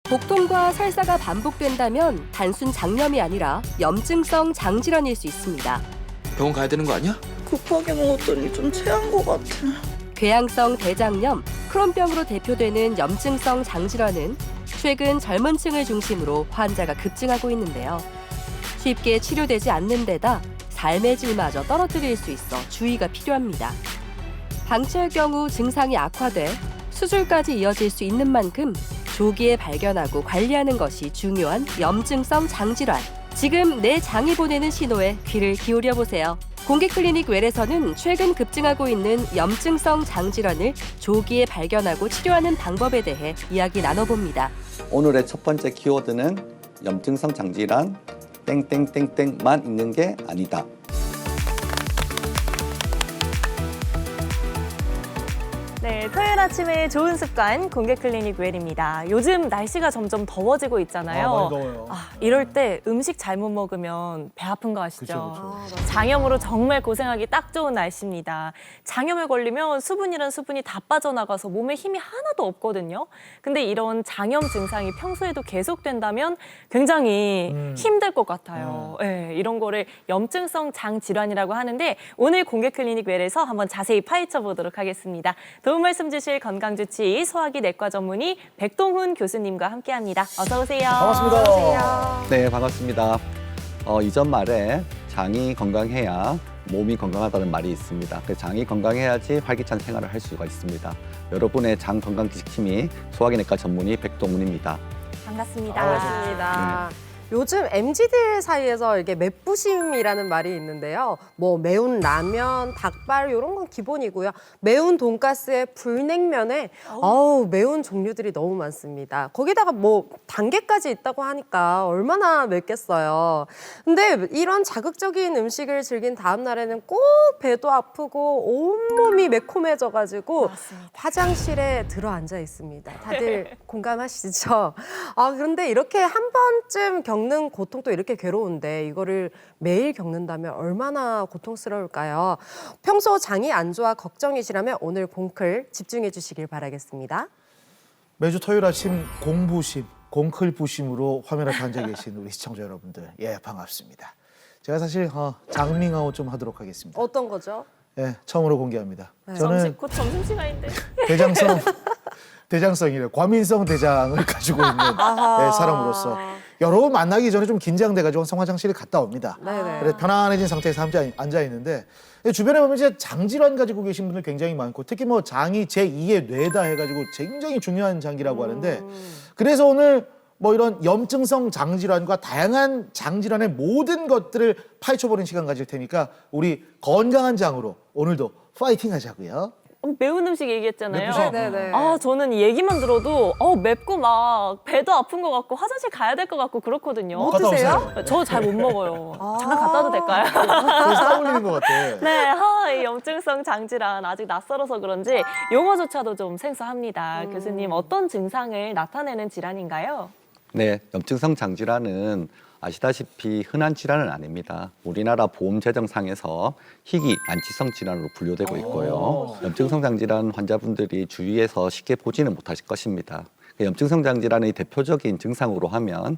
복통과 설사가 반복된다면 단순 장염이 아니라 염증성 장질환일 수 있습니다. 병원 가야 되는 거 아니야? 급하게 먹었더니 좀 체한 것 같아. 궤양성 대장염, 크론병으로 대표되는 염증성 장질환은 최근 젊은 층을 중심으로 환자가 급증하고 있는데요. 쉽게 치료되지 않는 데다 삶의 질마저 떨어뜨릴 수 있어 주의가 필요합니다. 방치할 경우 증상이 악화돼 수술까지 이어질 수 있는 만큼 조기에 발견하고 관리하는 것이 중요한 염증성 장질환. 지금 내 장이 보내는 신호에 귀를 기울여 보세요. 공개클리닉 웰에서는 최근 급증하고 있는 염증성 장질환을 조기에 발견하고 치료하는 방법에 대해 이야기 나눠봅니다. 오늘의 첫 번째 키워드는 염증성 장질환 땡땡땡땡만 있는 게 아니다. 네, 토요일 아침에 좋은 습관 공개클리닉 웰입니다. 요즘 날씨가 점점 더워지고 있잖아요. 많이 더워요. 이럴 때 음식 잘못 먹으면 배 아픈 거 아시죠? 그쵸. 장염으로 정말 고생하기 딱 좋은 날씨입니다. 장염에 걸리면 수분이란 수분이 다 빠져나가서 몸에 힘이 하나도 없거든요. 근데 이런 장염 증상이 평소에도 계속된다면 굉장히 힘들 것 같아요. 네, 이런 거를 염증성 장질환이라고 하는데 오늘 공개클리닉 웰에서 한번 자세히 파헤쳐 보도록 하겠습니다. 도움 말씀 주실 건강주치 소화기 내과 전문의 백동훈 교수님과 함께합니다. 어서 오세요. 반갑습니다. 네, 반갑습니다. 이전 말에 장이 건강해야 몸이 건강하다는 말이 있습니다. 그래서 장이 건강해야지 활기찬 생활을 할 수가 있습니다. 여러분의 장 건강 지킴이 소화기 내과 전문의 백동훈입니다. 반갑습니다. 반갑습니다. 요즘 MZ들 사이에서 이게 맵부심이라는 말이 있는데요. 뭐 매운 라면, 닭발 이런 건 기본이고요. 매운 돈가스에 불냉면에 매운 종류들이 너무 많습니다. 거기다가 뭐 단계까지 있다고 하니까 얼마나 맵겠어요. 근데 이런 자극적인 음식을 즐긴 다음 날에는 꼭 배도 아프고 온몸이 매콤해져가지고 화장실에 들어앉아 있습니다. 다들 공감하시죠? 그런데 이렇게 한 번쯤 겪는 고통도 이렇게 괴로운데 이거를 매일 겪는다면 얼마나 고통스러울까요? 평소 장이 안 좋아 걱정이시라면 오늘 공클 집중해 주시길 바라겠습니다. 매주 토요일 아침 공부심, 공클부심으로 화면 앞에 앉아 계신 우리 시청자 여러분들, 반갑습니다. 제가 사실 장밍아웃 좀 하도록 하겠습니다. 어떤 거죠? 처음으로 공개합니다. 곧 점심시간인데. 대장성이래 과민성 대장을 가지고 있는 사람으로서 여러분 만나기 전에 좀 긴장돼가지고 항상 화장실에 갔다 옵니다. 네네. 그래서 편안해진 상태에서 앉아 있는데 주변에 보면 이제 장질환 가지고 계신 분들 굉장히 많고 특히 뭐 장이 제2의 뇌다 해가지고 굉장히 중요한 장기라고 하는데 그래서 오늘 뭐 이런 염증성 장질환과 다양한 장질환의 모든 것들을 파헤쳐보는 시간 가질 테니까 우리 건강한 장으로 오늘도 파이팅 하자고요. 매운 음식 얘기했잖아요. 맵부심. 네네. 저는 이 얘기만 들어도 맵고 막 배도 아픈 것 같고 화장실 가야 될 것 같고 그렇거든요. 뭐 드세요? 저 잘 못 먹어요. 잠깐 갔다 와도 될까요? 그래서 땀 흘리는 것 같아. 네, 이 염증성 장질환 아직 낯설어서 그런지 용어조차도 좀 생소합니다. 교수님, 어떤 증상을 나타내는 질환인가요? 네, 염증성 장질환은 아시다시피 흔한 질환은 아닙니다. 우리나라 보험재정상에서 희귀 안치성 질환으로 분류되고 있고요. 염증성 장질환 환자분들이 주위에서 쉽게 보지는 못하실 것입니다. 염증성 장질환의 대표적인 증상으로 하면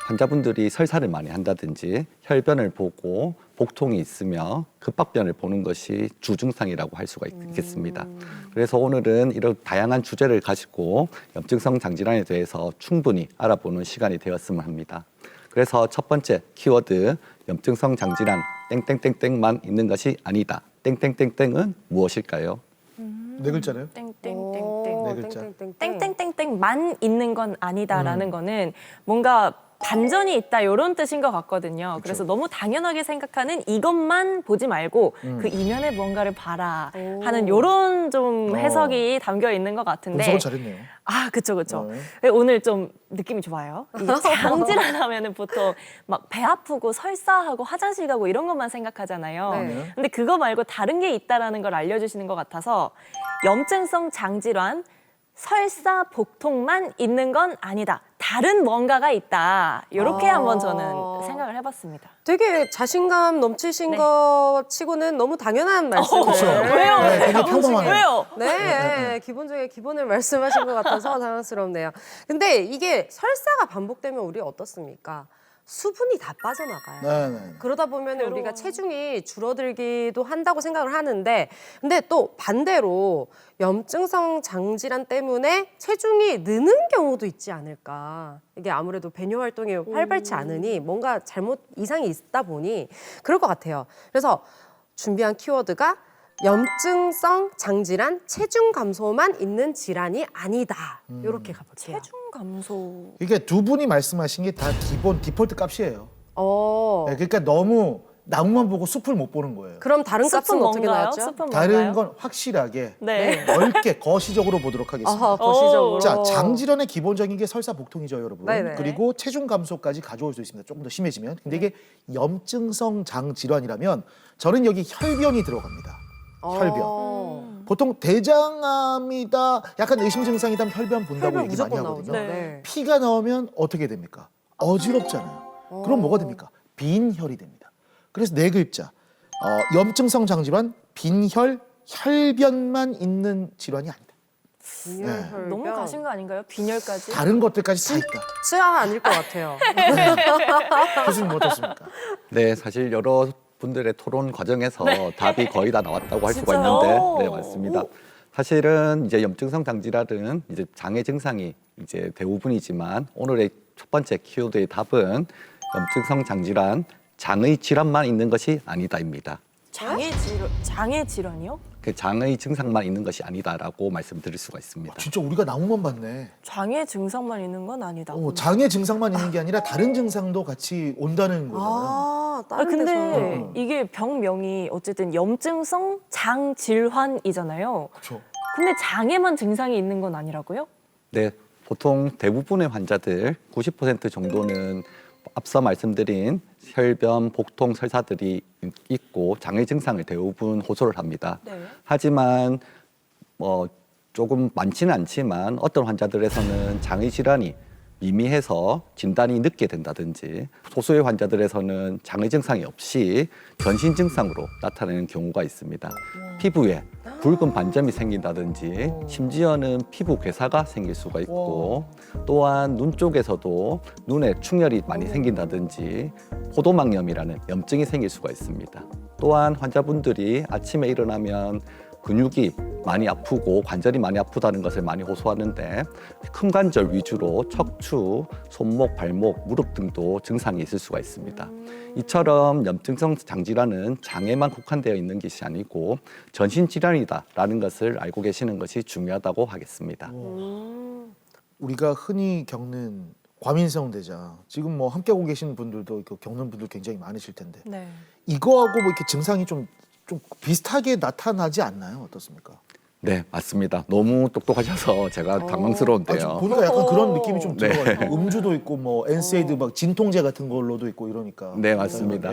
환자분들이 설사를 많이 한다든지 혈변을 보고 복통이 있으며 급박변을 보는 것이 주증상이라고 할 수가 있겠습니다. 그래서 오늘은 이런 다양한 주제를 가지고 염증성 장질환에 대해서 충분히 알아보는 시간이 되었으면 합니다. 그래서 첫 번째 키워드 염증성 장질환 땡땡땡땡만 있는 것이 아니다. 땡땡땡땡은 무엇일까요? 네 글자네요. 땡땡땡땡. 네 글자. 땡땡땡땡만 있는 건 아니다라는 거는 뭔가 반전이 있다 이런 뜻인 것 같거든요. 그래서 너무 당연하게 생각하는 이것만 보지 말고 그 이면에 뭔가를 봐라 하는 이런 좀 해석이 담겨 있는 것 같은데. 분석은 잘했네요. 그쵸. 오늘 좀 느낌이 좋아요. 이 장질환 하면은 보통 막 배 아프고 설사하고 화장실 가고 이런 것만 생각하잖아요. 네. 근데 그거 말고 다른 게 있다라는 걸 알려주시는 것 같아서 염증성 장질환 설사, 복통만 있는 건 아니다. 다른 뭔가가 있다. 이렇게 아. 한번 저는 생각을 해봤습니다. 되게 자신감 넘치신 네. 것 치고는 너무 당연한 말씀을. 그렇죠. 왜요? 네, 굉장히 평범하네요. 왜요? 네, 기본 중에 기본을 말씀하신 것 같아서 당황스럽네요. 근데 이게 설사가 반복되면 우리 어떻습니까? 수분이 다 빠져나가요. 네, 네. 그러다 보면 괴로워요. 우리가 체중이 줄어들기도 한다고 생각을 하는데, 근데 또 반대로 염증성 장질환 때문에 체중이 느는 경우도 있지 않을까. 이게 아무래도 배뇨 활동이 활발치 않으니 뭔가 잘못 이상이 있다 보니 그럴 것 같아요. 그래서 준비한 키워드가 염증성 장질환 체중 감소만 있는 질환이 아니다. 이렇게 가볼게요. 체중 감소. 이게 두 분이 말씀하신 게 다 기본 디폴트 값이에요. 네, 그러니까 너무 나무만 보고 숲을 못 보는 거예요. 그럼 다른 값은 숲은 어떻게 뭔가요? 나왔죠? 숲은 다른 뭔가요? 건 확실하게 네. 넓게 거시적으로 보도록 하겠습니다. 아하, 거시적으로. 자, 장질환의 기본적인 게 설사복통이죠, 여러분. 네네. 그리고 체중 감소까지 가져올 수 있습니다. 조금 더 심해지면. 근데 이게 염증성 장질환이라면 저는 여기 혈변이 들어갑니다. 혈변. 보통 대장암이다, 약간 의심 증상이다 하면 혈변 본다고 혈변 얘기 많이 무조건 하거든요. 나오죠. 네. 네. 피가 나오면 어떻게 됩니까? 어지럽잖아요. 그럼 뭐가 됩니까? 빈혈이 됩니다. 그래서 네 글자. 염증성 장질환, 빈혈, 혈변만 있는 질환이 아니다. 빈혈, 너무 혈변. 가신 거 아닌가요? 빈혈까지? 다른 것들까지 다 있다. 치아 아닐 것 같아요. 교수님 어떻습니까? 네, 사실 여러 분들의 토론 과정에서 답이 거의 다 나왔다고 할 수가 진짜요? 있는데, 네, 맞습니다. 사실은 이제 염증성 장질환은 이제 장애 증상이 이제 대부분이지만 오늘의 첫 번째 키워드의 답은 염증성 장질환, 장의 질환만 있는 것이 아니다입니다. 장애 질환이요? 그 장의 증상만 있는 것이 아니다라고 말씀드릴 수가 있습니다. 진짜 우리가 나무만 봤네. 장애 증상만 있는 건 아니다. 장애 증상만 있는 게 아니라 다른 증상도 같이 온다는 거잖아요. 아, 다른 근데 데서. 이게 병명이 어쨌든 염증성 장질환이잖아요. 그렇죠. 근데 장애만 증상이 있는 건 아니라고요? 네, 보통 대부분의 환자들 90% 정도는 앞서 말씀드린 혈변, 복통, 설사들이 있고 장애 증상을 대부분 호소를 합니다. 네. 하지만 뭐 조금 많지는 않지만 어떤 환자들에서는 장애 질환이 미미해서 진단이 늦게 된다든지 소수의 환자들에서는 장애 증상이 없이 전신 증상으로 나타나는 경우가 있습니다. 피부에 붉은 반점이 생긴다든지 심지어는 피부 괴사가 생길 수가 있고 또한 눈 쪽에서도 눈에 충혈이 많이 생긴다든지 포도막염이라는 염증이 생길 수가 있습니다. 또한 환자분들이 아침에 일어나면 근육이 많이 아프고 관절이 많이 아프다는 것을 많이 호소하는데 큰 관절 위주로 척추, 손목, 발목, 무릎 등도 증상이 있을 수가 있습니다. 이처럼 염증성 장질환은 장애만 국한되어 있는 것이 아니고 전신 질환이다라는 것을 알고 계시는 것이 중요하다고 하겠습니다. 우리가 흔히 겪는 과민성 대장, 지금 뭐 함께하고 계신 분들도 겪는 분들 굉장히 많으실 텐데 네. 이거하고 뭐 이렇게 증상이 좀 비슷하게 나타나지 않나요? 어떻습니까? 네, 맞습니다. 너무 똑똑하셔서 제가 당황스러운데요. 지금 보니까 약간 그런 느낌이 좀 네. 들어가지고 음주도 있고 뭐 엔세이드 막 진통제 같은 걸로도 있고 이러니까. 네, 맞습니다.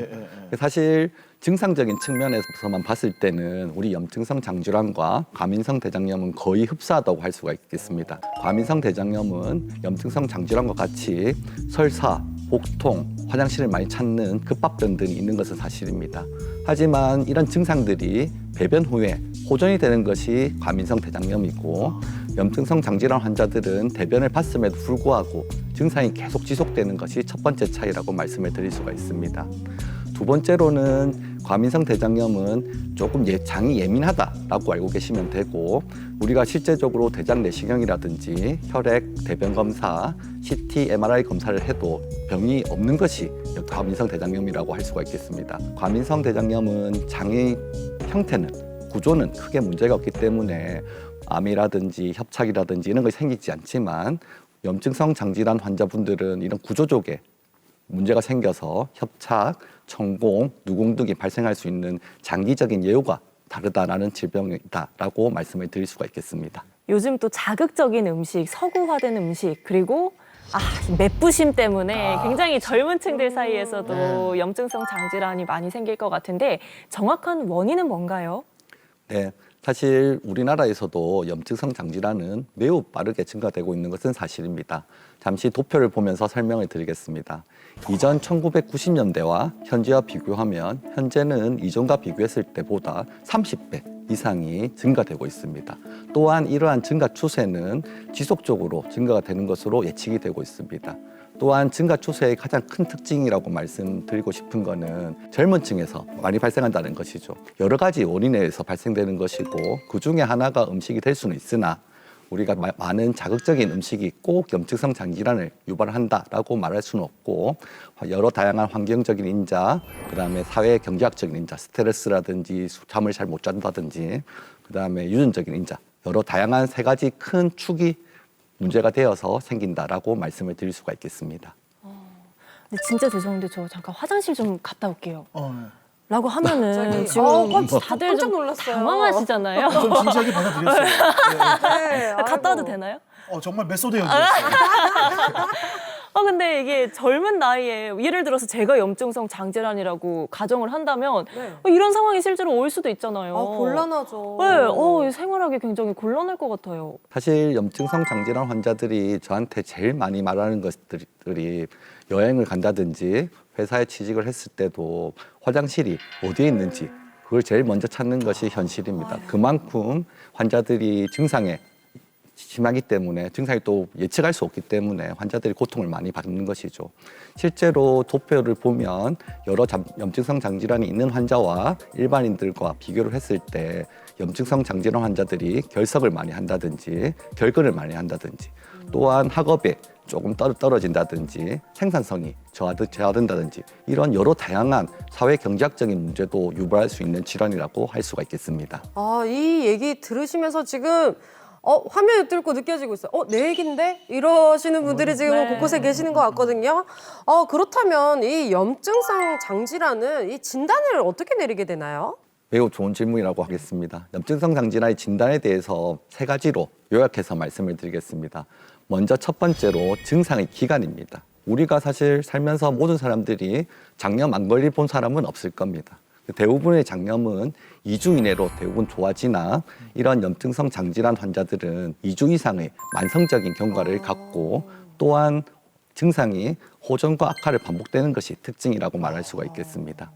사실 증상적인 측면에서만 봤을 때는 우리 염증성 장질환과 과민성 대장염은 거의 흡사하다고 할 수가 있겠습니다. 과민성 대장염은 염증성 장질환과 같이 설사, 복통, 화장실을 많이 찾는 급박변 등이 있는 것은 사실입니다. 하지만 이런 증상들이 배변 후에 호전이 되는 것이 과민성 대장염이고 염증성 장질환 환자들은 대변을 봤음에도 불구하고 증상이 계속 지속되는 것이 첫 번째 차이라고 말씀을 드릴 수가 있습니다. 두 번째로는 과민성 대장염은 조금 장이 예민하다라고 알고 계시면 되고 우리가 실제적으로 대장 내시경이라든지 혈액, 대변 검사, CT, MRI 검사를 해도 병이 없는 것이 과민성 대장염이라고 할 수가 있겠습니다. 과민성 대장염은 장의 형태는 구조는 크게 문제가 없기 때문에 암이라든지 협착이라든지 이런 것이 생기지 않지만 염증성 장질환 환자분들은 이런 구조적에 문제가 생겨서 협착, 천공, 누궁 등이 발생할 수 있는 장기적인 예후가 다르다라는 질병이다라고 말씀을 드릴 수가 있겠습니다. 요즘 또 자극적인 음식, 서구화된 음식, 그리고 맵부심 때문에 굉장히 젊은 층들 사이에서도 염증성 장질환이 많이 생길 것 같은데 정확한 원인은 뭔가요? 네, 사실 우리나라에서도 염증성 장질환은 매우 빠르게 증가되고 있는 것은 사실입니다. 잠시 도표를 보면서 설명을 드리겠습니다. 이전 1990년대와 현재와 비교하면 현재는 이전과 비교했을 때보다 30배 이상이 증가되고 있습니다. 또한 이러한 증가 추세는 지속적으로 증가가 되는 것으로 예측이 되고 있습니다. 또한 증가 추세의 가장 큰 특징이라고 말씀드리고 싶은 거는 젊은 층에서 많이 발생한다는 것이죠. 여러 가지 원인에 의해서 발생되는 것이고 그중에 하나가 음식이 될 수는 있으나 우리가 많은 자극적인 음식이 꼭 염증성 장질환을 유발한다라고 말할 수는 없고 여러 다양한 환경적인 인자, 그다음에 사회 경제학적인 인자, 스트레스라든지 잠을 잘 못 잔다든지 그다음에 유전적인 인자, 여러 다양한 세 가지 큰 축이 문제가 되어서 생긴다라고 말씀을 드릴 수가 있겠습니다. 근데 진짜 죄송한데 저 잠깐 화장실 좀 갔다 올게요. 네. 라고 하면은 갑자기. 지금 깜짝 다들 좀 놀랐어요. 당황하시잖아요. 좀 진지하게 받아들였어요. 네, 갔다 와도 아이고. 되나요? 정말 메소드 연기였어요. 근데 이게 젊은 나이에 예를 들어서 제가 염증성 장질환이라고 가정을 한다면 네. 이런 상황이 실제로 올 수도 있잖아요. 곤란하죠. 네, 생활하기 굉장히 곤란할 것 같아요. 사실 염증성 장질환 환자들이 저한테 제일 많이 말하는 것들이 여행을 간다든지 회사에 취직을 했을 때도 화장실이 어디에 있는지 그걸 제일 먼저 찾는 것이 현실입니다. 그만큼 환자들이 증상에 심하기 때문에 증상이 또 예측할 수 없기 때문에 환자들이 고통을 많이 받는 것이죠. 실제로 도표를 보면 여러 염증성 장질환이 있는 환자와 일반인들과 비교를 했을 때 염증성 장질환 환자들이 결석을 많이 한다든지 결근을 많이 한다든지 또한 학업에 조금 떨어진다든지 생산성이 저하된다든지 이런 여러 다양한 사회 경제학적인 문제도 유발할 수 있는 질환이라고 할 수가 있겠습니다. 이 얘기 들으시면서 지금 화면을 뚫고 느껴지고 있어요. 내 얘긴데? 이러시는 분들이 지금 네. 곳곳에 계시는 것 같거든요. 그렇다면 이 염증성 장질환은 이 진단을 어떻게 내리게 되나요? 매우 좋은 질문이라고 하겠습니다. 염증성 장질환의 진단에 대해서 세 가지로 요약해서 말씀을 드리겠습니다. 먼저 첫 번째로 증상의 기간입니다. 우리가 사실 살면서 모든 사람들이 장염 안 걸려본 사람은 없을 겁니다. 대부분의 장염은 2주 이내로 대부분 좋아지나 이런 염증성 장질환 환자들은 2주 이상의 만성적인 경과를 갖고 또한 증상이 호전과 악화를 반복되는 것이 특징이라고 말할 수가 있겠습니다.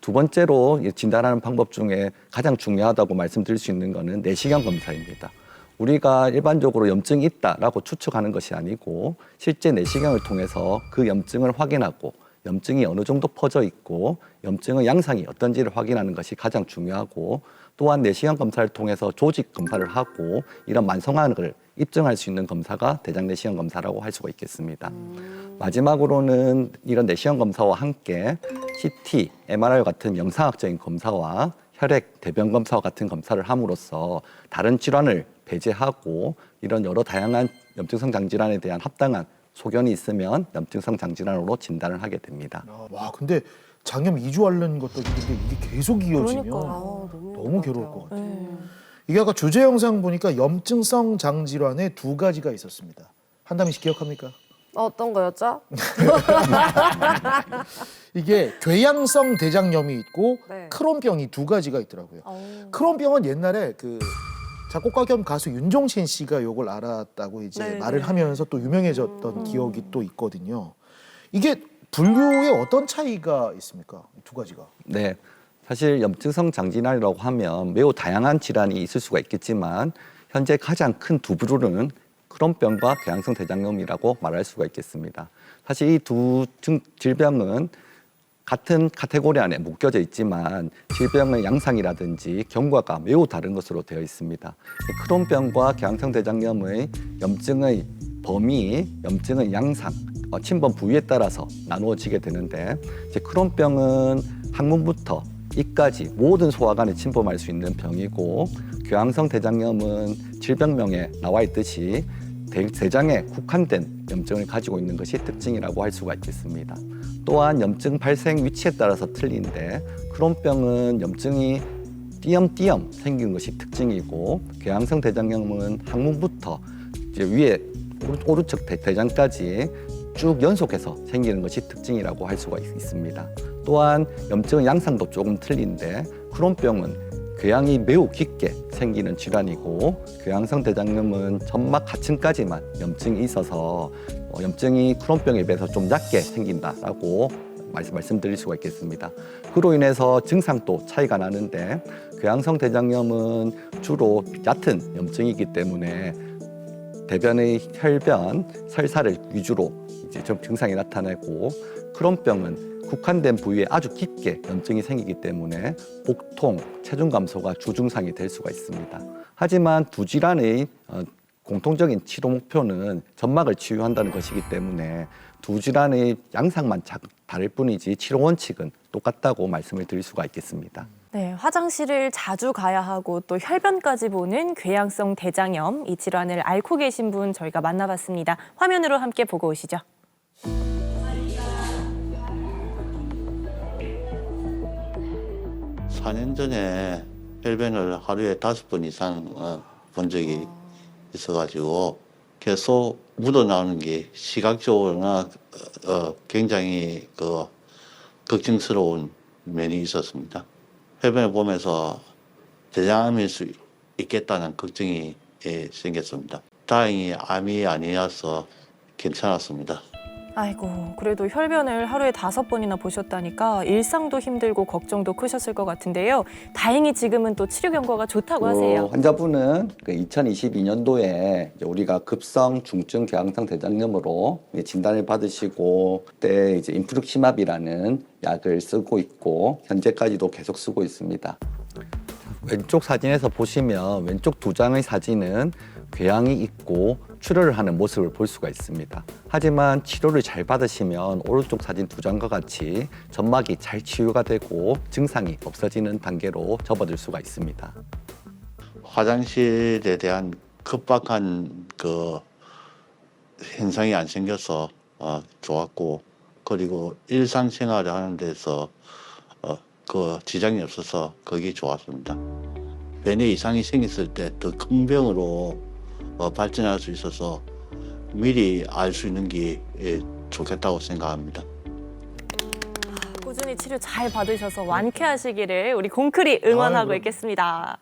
두 번째로 진단하는 방법 중에 가장 중요하다고 말씀드릴 수 있는 것은 내시경 검사입니다. 우리가 일반적으로 염증이 있다라고 추측하는 것이 아니고 실제 내시경을 통해서 그 염증을 확인하고 염증이 어느 정도 퍼져 있고 염증의 양상이 어떤지를 확인하는 것이 가장 중요하고 또한 내시경 검사를 통해서 조직 검사를 하고 이런 만성화를 입증할 수 있는 검사가 대장 내시경 검사라고 할 수가 있겠습니다. 마지막으로는 이런 내시경 검사와 함께 CT, MRI 같은 영상학적인 검사와 혈액, 대변 검사와 같은 검사를 함으로써 다른 질환을 배제하고 이런 여러 다양한 염증성 장질환에 대한 합당한 소견이 있으면 염증성 장질환으로 진단을 하게 됩니다. 와, 근데 장염 2주 앓는 것도 힘든데 이게 계속 이어지면 그러니까요. 너무 괴로울 것 같아요. 네. 이게 아까 주제 영상 보니까 염증성 장질환에 두 가지가 있었습니다. 한다미 씨 기억합니까? 어떤 거였죠? 이게 궤양성 대장염이 있고 네. 크론병이 두 가지가 있더라고요. 어. 크론병은 옛날에 그 작곡가 겸 가수 윤종신 씨가 요걸 알았다고 이제 네, 말을 네. 하면서 또 유명해졌던 기억이 또 있거든요. 이게 분류에 어떤 차이가 있습니까? 두 가지가. 네, 사실 염증성 장질환이라고 하면 매우 다양한 질환이 있을 수가 있겠지만 현재 가장 큰 두 부류는 크론병과 궤양성 대장염이라고 말할 수가 있겠습니다. 사실 이 두 질병은 같은 카테고리 안에 묶여져 있지만 질병의 양상이라든지 경과가 매우 다른 것으로 되어 있습니다. 크론병과 궤양성 대장염의 염증의 범위, 염증의 양상, 침범 부위에 따라서 나누어지게 되는데 이제 크론병은 항문부터 이까지 모든 소화관에 침범할 수 있는 병이고 궤양성 대장염은 질병명에 나와 있듯이 대장에 국한된 염증을 가지고 있는 것이 특징이라고 할 수가 있겠습니다. 또한 염증 발생 위치에 따라서 틀린데 크론병은 염증이 띄엄띄엄 생기는 것이 특징이고 궤양성 대장염은 항문부터 이제 위에 오른쪽 대장까지 쭉 연속해서 생기는 것이 특징이라고 할 수가 있습니다. 또한 염증의 양상도 조금 틀린데 크론병은 궤양이 매우 깊게 생기는 질환이고 궤양성 대장염은 점막 하층까지만 염증이 있어서 염증이 크론병에 비해서 좀 낮게 생긴다라고 말씀드릴 수가 있겠습니다. 그로 인해서 증상도 차이가 나는데 궤양성 대장염은 주로 얕은 염증이기 때문에 대변의 혈변, 설사를 위주로 이제 증상이 나타나고 크론병은 국한된 부위에 아주 깊게 염증이 생기기 때문에 복통, 체중 감소가 주증상이 될 수가 있습니다. 하지만 두 질환의 공통적인 치료 목표는 점막을 치유한다는 것이기 때문에 두 질환의 양상만 다를 뿐이지 치료 원칙은 똑같다고 말씀을 드릴 수가 있겠습니다. 네, 화장실을 자주 가야 하고 또 혈변까지 보는 궤양성 대장염, 이 질환을 앓고 계신 분 저희가 만나봤습니다. 화면으로 함께 보고 오시죠. 사 년 전에 혈변을 하루에 5번 이상 본 적이 있어가지고 계속 묻어나오는 게 시각적으로나 굉장히 걱정스러운 면이 있었습니다. 혈변을 보면서 대장암일 수 있겠다는 걱정이 생겼습니다. 다행히 암이 아니어서 괜찮았습니다. 아이고, 그래도 혈변을 하루에 5번이나 보셨다니까 일상도 힘들고 걱정도 크셨을 것 같은데요. 다행히 지금은 또 치료 경과가 좋다고 하세요. 환자분은 2022년도에 우리가 급성 중증 궤양성 대장염으로 진단을 받으시고 그때 이제 인플루키맙이라는 약을 쓰고 있고 현재까지도 계속 쓰고 있습니다. 왼쪽 사진에서 보시면 왼쪽 두 장의 사진은 궤양이 있고 출혈을 하는 모습을 볼 수가 있습니다. 하지만 치료를 잘 받으시면 오른쪽 사진 두 장과 같이 점막이 잘 치유가 되고 증상이 없어지는 단계로 접어들 수가 있습니다. 화장실에 대한 급박한 현상이 안 생겨서 좋았고, 그리고 일상생활을 하는 데서 지장이 없어서 그게 좋았습니다. 변에 이상이 생겼을 때 더 큰 병으로 발전할 수 있어서 미리 알 수 있는 게 좋겠다고 생각합니다. 꾸준히 치료 잘 받으셔서 완쾌하시기를 우리 공클이 응원하고 있겠습니다.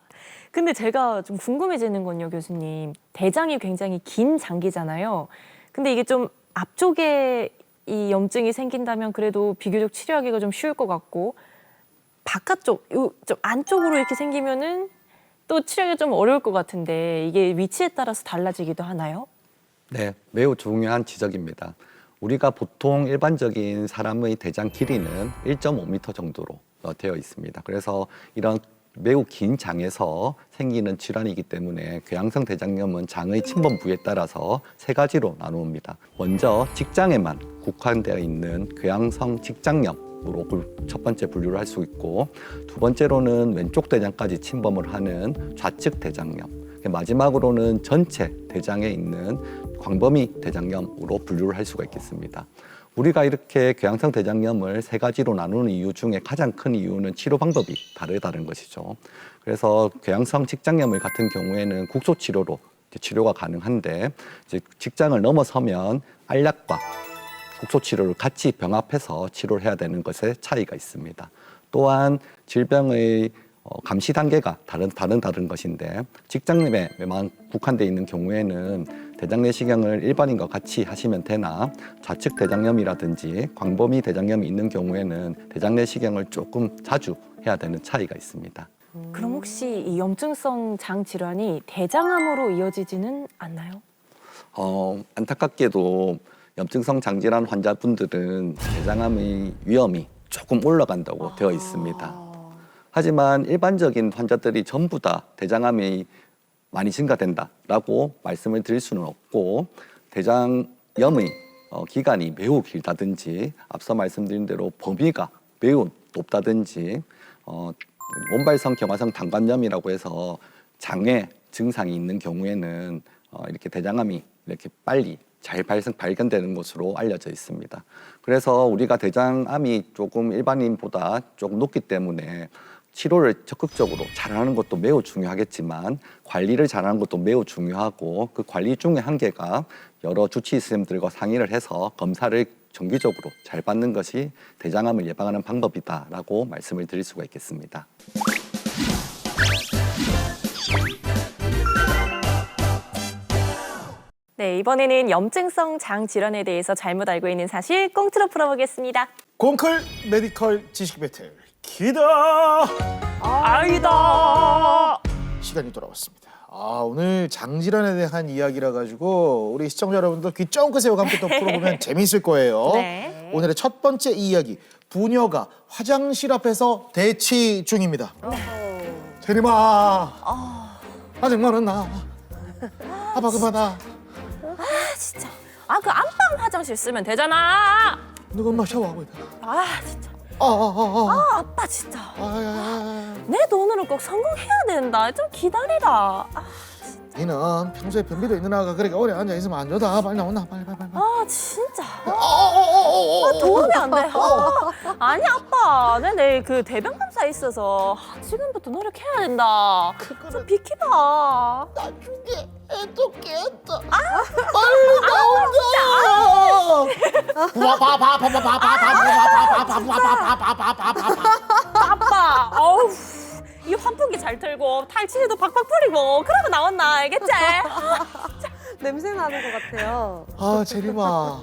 근데 제가 좀 궁금해지는 건요, 교수님. 대장이 굉장히 긴 장기잖아요. 근데 이게 좀 앞쪽에 이 염증이 생긴다면 그래도 비교적 치료하기가 좀 쉬울 것 같고 바깥쪽, 좀 안쪽으로 이렇게 생기면은 또 치료하기가 좀 어려울 것 같은데 이게 위치에 따라서 달라지기도 하나요? 네, 매우 중요한 지적입니다. 우리가 보통 일반적인 사람의 대장 길이는 1.5m 정도로 되어 있습니다. 그래서 이런 매우 긴 장에서 생기는 질환이기 때문에 궤양성 대장염은 장의 침범 부위에 따라서 3가지로 나누옵니다. 먼저 직장에만 국한되어 있는 궤양성 직장염으로 첫 번째 분류를 할 수 있고, 두 번째로는 왼쪽 대장까지 침범을 하는 좌측 대장염, 마지막으로는 전체 대장에 있는 광범위 대장염으로 분류를 할 수가 있겠습니다. 우리가 이렇게 궤양성 대장염을 3가지로 나누는 이유 중에 가장 큰 이유는 치료 방법이 다르다는 것이죠. 그래서 궤양성 직장염을 같은 경우에는 국소 치료로 치료가 가능한데, 이제 직장을 넘어서면 알약과 국소 치료를 같이 병합해서 치료를 해야 되는 것에 차이가 있습니다. 또한 질병의 감시 단계가 다른 것인데, 직장염에만 국한되어 있는 경우에는 대장 내시경을 일반인과 같이 하시면 되나, 좌측 대장염이라든지 광범위 대장염이 있는 경우에는 대장 내시경을 조금 자주 해야 되는 차이가 있습니다. 그럼 혹시 이 염증성 장 질환이 대장암으로 이어지지는 않나요? 안타깝게도 염증성 장질환 환자분들은 대장암의 위험이 조금 올라간다고 되어 있습니다. 하지만 일반적인 환자들이 전부 다 대장암이 많이 증가된다라고 말씀을 드릴 수는 없고, 대장염의 기간이 매우 길다든지 앞서 말씀드린 대로 범위가 매우 높다든지 몸발성 경화성 당관염이라고 해서 장애 증상이 있는 경우에는 이렇게 대장암이 이렇게 빨리 잘 발견되는 것으로 알려져 있습니다. 그래서 우리가 대장암이 조금 일반인보다 조금 높기 때문에 치료를 적극적으로 잘하는 것도 매우 중요하겠지만 관리를 잘하는 것도 매우 중요하고, 그 관리 중에 한계가 여러 주치의 선생님들과 상의를 해서 검사를 정기적으로 잘 받는 것이 대장암을 예방하는 방법이다라고 말씀을 드릴 수가 있겠습니다. 네, 이번에는 염증성 장 질환에 대해서 잘못 알고 있는 사실 꽁트로 풀어보겠습니다. 공클 메디컬 지식 배틀 기다 아이다. 시간이 돌아왔습니다. 오늘 장질환에 대한 이야기라 가지고 우리 시청자 여러분들 귀 쫑긋 세우고 함께 또 풀어보면 재미있을 거예요. 네. 오늘의 첫 번째 이야기, 부녀가 화장실 앞에서 대치 중입니다. 세림아, 짜증나는 나. 아빠 그만아. 진짜. 그 안방 화장실 쓰면 되잖아. 누가 엄마 샤워하고 있다. 진짜. 아빠 진짜. 내 돈으로 꼭 성공해야 된다. 좀 기다리라. 니는 평소에 변비도 있는 아가 그렇게 오래 앉아 있으면 안 좋다. 빨리 나온나 빨리. 진짜. 도움이 안 돼. 아니 아빠, 내 내일 그 대변 검사 있어서 지금부터 노력해야 된다. 좀 비키봐. 나중에 애도 깼다. 아빠, 이 환풍기 잘 틀고 탈취제도 박박 뿌리고 그러고 나왔나, 알겠지? 냄새 나는 것 같아요. 재림아,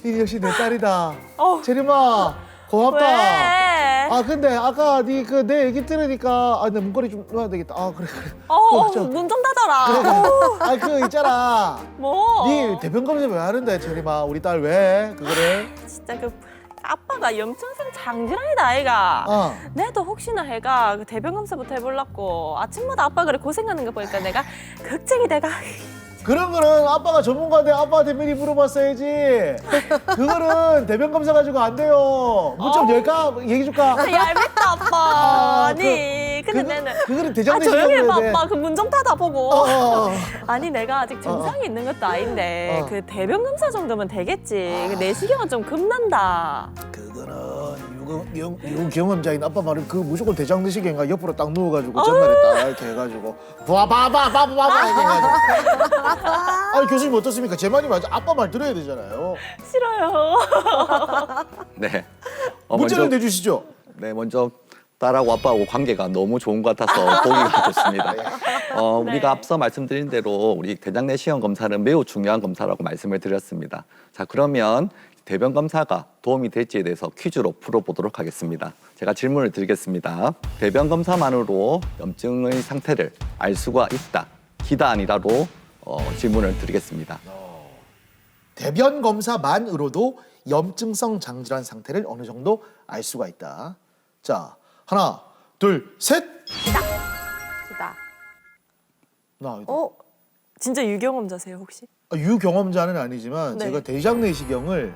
이 역시 내 딸이다. 어. 재림아, 고맙다. 왜? 근데 아까 내 얘기 들으니까 내 문고리 좀 넣어야 되겠다. 그래. 문 좀 닫아라. 그 있잖아. 뭐? 네 대변 검사 왜 하는데, 재림아? 우리 딸 왜? 그거를? 진짜 아빠가 염증성 장질환이다, 아이가. 내도 혹시나 해가 그 대변 검사부터 해보려고 아침마다 아빠 그래 고생하는 거 보니까 내가 걱정이 돼가. 그런 거는 아빠가 전문가인데 아빠한테 미리 물어봤어야지. 그거는 대변 검사 가지고 안 돼요. 문 좀 열까? 얘기 줄까? 얄밉다 아빠. 아니 근데 내는 그거는 대장 조용히 해봐 내시경으로 아빠. 그 문 좀 닫아보고. 아니 내가 아직 증상이 있는 것도 아닌데 그 대변 검사 정도면 되겠지. 그 내시경은 좀 급난다. 그거는 유경험자인 아빠 말은 그 무조건 대장 내시경인가 옆으로 딱 누워가지고 전날에 딱 이렇게 해가지고 봐봐 이렇게 해가지고. 아니 교수님 어떻습니까? 제 말이 맞아. 아빠 말 들어야 되잖아요. 싫어요. 네. 문제를 내주시죠. 네, 먼저 딸하고 아빠하고 관계가 너무 좋은 것 같아서 보기가 좋습니다. 우리가 앞서 말씀드린 대로 우리 대장 내시경 검사는 매우 중요한 검사라고 말씀을 드렸습니다. 자, 그러면 대변 검사가 도움이 될지에 대해서 퀴즈로 풀어보도록 하겠습니다. 제가 질문을 드리겠습니다. 대변 검사만으로 염증의 상태를 알 수가 있다, 기다 아니다로 질문을 드리겠습니다. 대변 검사만으로도 염증성 장질환 상태를 어느 정도 알 수가 있다. 자, 하나, 둘, 셋. 기다. 진짜 유경험자세요 혹시? 유경험자는 아니지만 네. 제가 대장 내시경을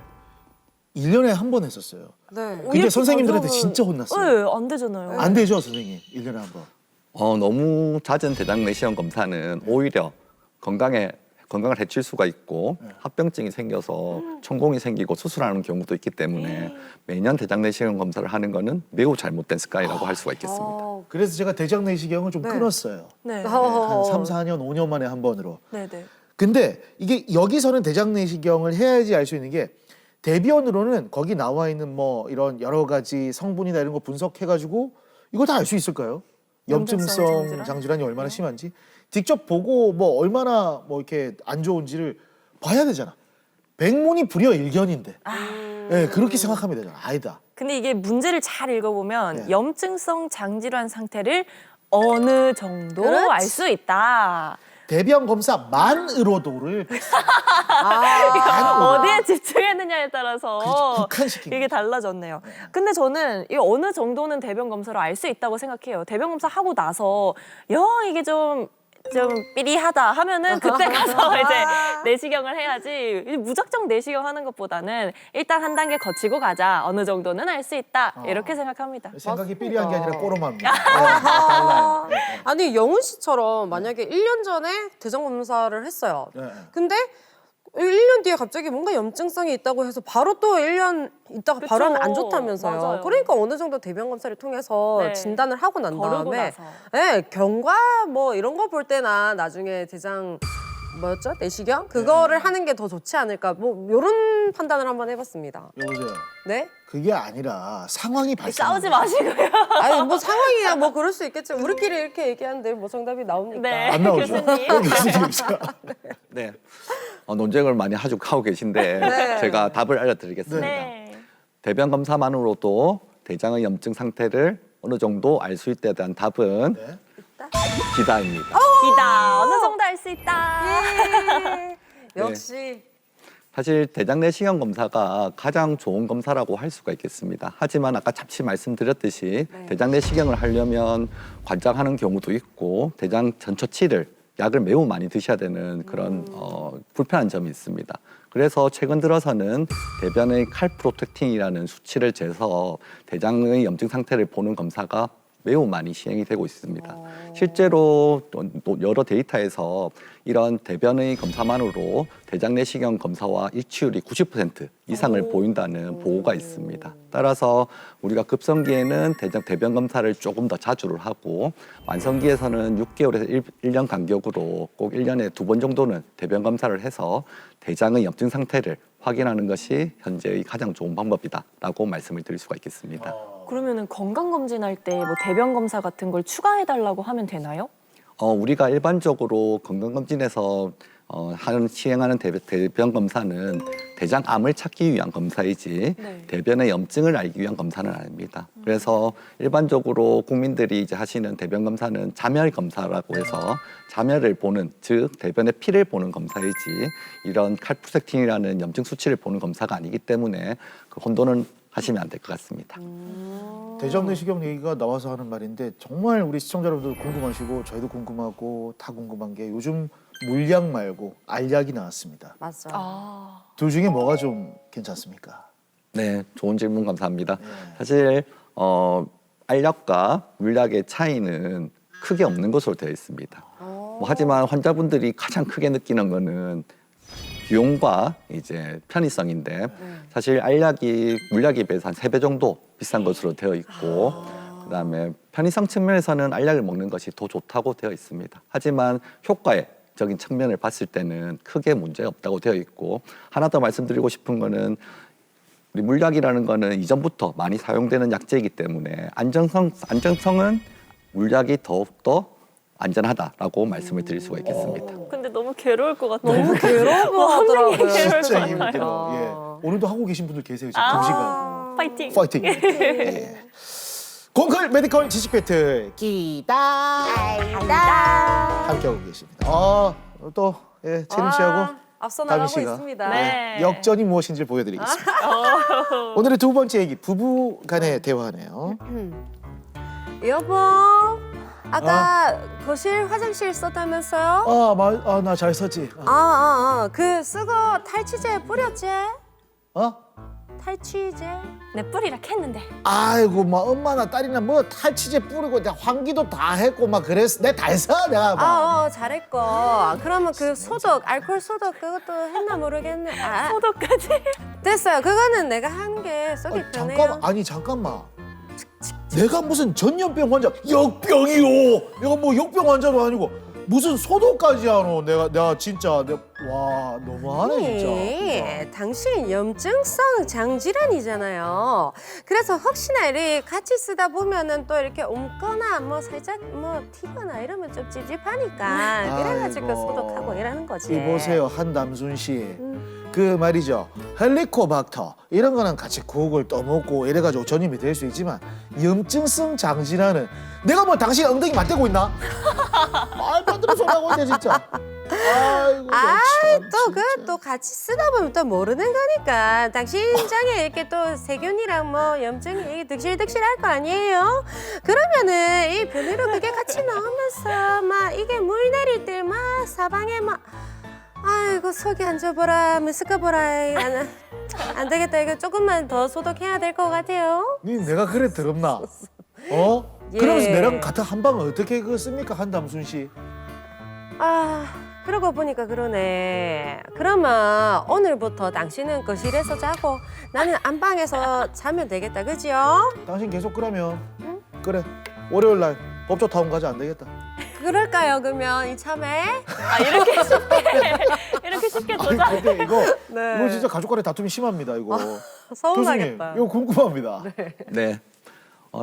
1년에 한 번 했었어요. 네. 근데 선생님들한테 진짜 혼났어요. 네, 안 되잖아요. 안 되죠, 선생님. 1년에 한 번. 너무 잦은 대장 내시경 검사는 오히려 건강을 해칠 수가 있고 합병증이 생겨서 천공이 생기고 수술하는 경우도 있기 때문에 매년 대장 내시경 검사를 하는 거는 매우 잘못된 습관이라고 할 수가 있겠습니다. 그래서 제가 대장 내시경을 좀 네. 끊었어요. 네. 한 3, 4년, 5년 만에 한 번으로. 네네. 근데 이게 여기서는 대장 내시경을 해야지 알 수 있는 게 대변으로는 거기 나와 있는 뭐 이런 여러 가지 성분이나 이런 거 분석해가지고 이거 다 알 수 있을까요? 염증성 장질환이 얼마나 심한지 직접 보고 뭐 얼마나 뭐 이렇게 안 좋은지를 봐야 되잖아. 백문이 불여일견인데. 네, 그렇게 생각하면 되잖아. 아니다. 근데 이게 문제를 잘 읽어보면 네. 염증성 장질환 상태를 어느 정도 그렇지. 알 수 있다. 대변 검사만으로도를 어디에 집중했느냐에 따라서 국한시킨 이게 달라졌네요. 근데 저는 이 어느 정도는 대변 검사로 알 수 있다고 생각해요. 대변 검사 하고 나서 이게 좀 삐리하다 하면은 그때 가서 이제 내시경을 해야지. 무작정 내시경 하는 것보다는 일단 한 단계 거치고 가자. 어느 정도는 알 수 있다. 이렇게 생각합니다. 생각이 삐리한 게 아니라 꼬로마입니다. 달라요. 아니 영훈 씨처럼 만약에 1년 전에 대장 검사를 했어요. 네. 근데 1년 뒤에 갑자기 뭔가 염증성이 있다고 해서 바로 또 1년 있다가 그쵸. 바로 하면 안 좋다면서요. 맞아요. 그러니까 어느 정도 대변 검사를 통해서 네. 진단을 하고 난 거르고 다음에 나서. 네, 경과 뭐 이런 거 볼 때나 나중에 대장 뭐였죠? 내시경? 그거를 하는 게 더 좋지 않을까. 뭐 이런 판단을 한번 해봤습니다. 여보세요. 네? 그게 아니라 상황이 발생. 싸우지 마시고요. 아니 뭐 상황이야 뭐 그럴 수 있겠죠. 우리끼리 이렇게 얘기하는데 뭐 정답이 나옵니까? 네. 안 나오죠. 교수님. 교수님이죠. 네. 논쟁을 많이 하고 계신데 네. 제가 답을 알려드리겠습니다. 네. 대변 검사만으로도 대장의 염증 상태를 어느 정도 알 수 있다에 대한 답은 네. 기다입니다. 기다. 어느 정도 알 수 있다. 예. 역시 사실 대장 내시경 검사가 가장 좋은 검사라고 할 수가 있겠습니다. 하지만 아까 잠시 말씀드렸듯이 네. 대장 내시경을 하려면 관장하는 경우도 있고 대장 전처치를 약을 매우 많이 드셔야 되는 그런 불편한 점이 있습니다. 그래서 최근 들어서는 대변의 칼프로텍틴이라는 수치를 재서 대장의 염증 상태를 보는 검사가 매우 많이 시행이 되고 있습니다. 실제로 또 여러 데이터에서 이런 대변의 검사만으로 대장 내시경 검사와 일치율이 90% 이상을 보인다는 보고가 있습니다. 따라서 우리가 급성기에는 대변 검사를 조금 더 자주를 하고 만성기에서는 6개월에서 1년 간격으로 꼭 1년에 2번 정도는 대변 검사를 해서 대장의 염증 상태를 확인하는 것이 현재의 가장 좋은 방법이다라고 말씀을 드릴 수가 있겠습니다. 그러면은 건강 검진할 때 뭐 대변 검사 같은 걸 추가해 달라고 하면 되나요? 우리가 일반적으로 건강검진에서 시행하는 대변 검사는 대장암을 찾기 위한 검사이지 네. 대변의 염증을 알기 위한 검사는 아닙니다. 그래서 일반적으로 국민들이 이제 하시는 대변 검사는 자멸 검사라고 해서 자멸을 보는, 즉 대변의 피를 보는 검사이지 이런 칼프로텍틴이라는 염증 수치를 보는 검사가 아니기 때문에 그 혼돈은 하시면 안 될 것 같습니다. 대장 내시경 얘기가 나와서 하는 말인데 정말 우리 시청자 여러분들 궁금하시고 저희도 궁금하고 다 궁금한 게 요즘 물약 말고 알약이 나왔습니다. 맞아. 둘 중에 뭐가 좀 괜찮습니까? 네, 좋은 질문 감사합니다. 네. 사실 알약과 물약의 차이는 크게 없는 것으로 되어 있습니다. 하지만 환자분들이 가장 크게 느끼는 거는 비용과 이제 편의성인데 사실 알약이 물약에 비해서 한 3배 정도 비싼 것으로 되어 있고 그다음에 편의성 측면에서는 알약을 먹는 것이 더 좋다고 되어 있습니다. 하지만 효과적인 측면을 봤을 때는 크게 문제가 없다고 되어 있고 하나 더 말씀드리고 싶은 거는 우리 물약이라는 거는 이전부터 많이 사용되는 약제이기 때문에 안전성은 물약이 더욱더 안전하다라고 말씀을 드릴 수가 있겠습니다. 근데 너무 괴로울 것 같아요. 너무 괴로워하더라고요. 괴로울 진짜 것 힘들어. 같아요. 예. 오늘도 하고 계신 분들 계세요. 지금 동시간 파이팅. 파이팅. 예. 공클 메디컬 지식 배틀 기다 함께하고 계십니다. 또 채림 씨하고 앞서 다미 나가고 씨가 있습니다. 네. 역전이 무엇인지 보여드리겠습니다. 오늘의 두 번째 얘기 부부 간의 대화네요. 여보, 아까 거실 화장실 썼다면서요? 나 잘 썼지. 그 쓰고 탈취제 뿌렸지? 탈취제? 내 뿌리라 했는데. 아이고 막 엄마나 딸이나 뭐 탈취제 뿌리고 내가 환기도 다 했고 막 그랬어. 내가 다 했어 내가 막. 잘했고. 그러면 그 소독, 알코올 소독 그것도 했나 모르겠네. 소독까지. 됐어요. 그거는 내가 한 게 썩이 편해요. 잠깐만. 내가 무슨 전염병 환자 역병이요. 내가 뭐 역병 환자도 아니고 무슨 소독까지 하노. 내가 진짜 와 너무하네 진짜. 당신 염증성 장질환이잖아요. 그래서 혹시나 이렇게 같이 쓰다 보면은 또 이렇게 옮거나 뭐 살짝 뭐 튀거나 이러면 좀 찝찝하니까 그래가지고 아이고. 소독하고 이러는 거지. 이보세요 한담순 씨. 그 말이죠 헬리코박터 이런 거는 같이 국을 떠먹고 이래가지고 전염이 될 수 있지만 염증성 장질환은 내가 뭐 당신 엉덩이 맞대고 있나? 말도 안 되는 소리 하고 있네 진짜. 아이고 또 같이 쓰다 보면 또 모르는 거니까 당신 장에 이렇게 또 세균이랑 뭐 염증이 득실득실할 거 아니에요? 그러면은 이 비누로 그게 같이 넣으면서 막 이게 물 내릴 때 막 사방에 막 아이고 속이 안 좋아보라 미스까보라 안 되겠다 이거 조금만 더 소독해야 될 것 같아요. 내가 그래 더럽나? 예. 그러면서 내랑 같은 한방을 어떻게 씁니까 한담순 씨? 그러고 보니까 그러네. 그러면 오늘부터 당신은 거실에서 자고 나는 안방에서 자면 되겠다, 그지요? 당신 계속 그러면 그래 월요일 날 법조타운 가자 안 되겠다. 그럴까요? 그러면 이참에 이렇게 쉽게 아니 도전. 근데 이거 네. 진짜 가족 간에 다툼이 심합니다 이거. 서운하겠다. 교수님 이거 궁금합니다. 네.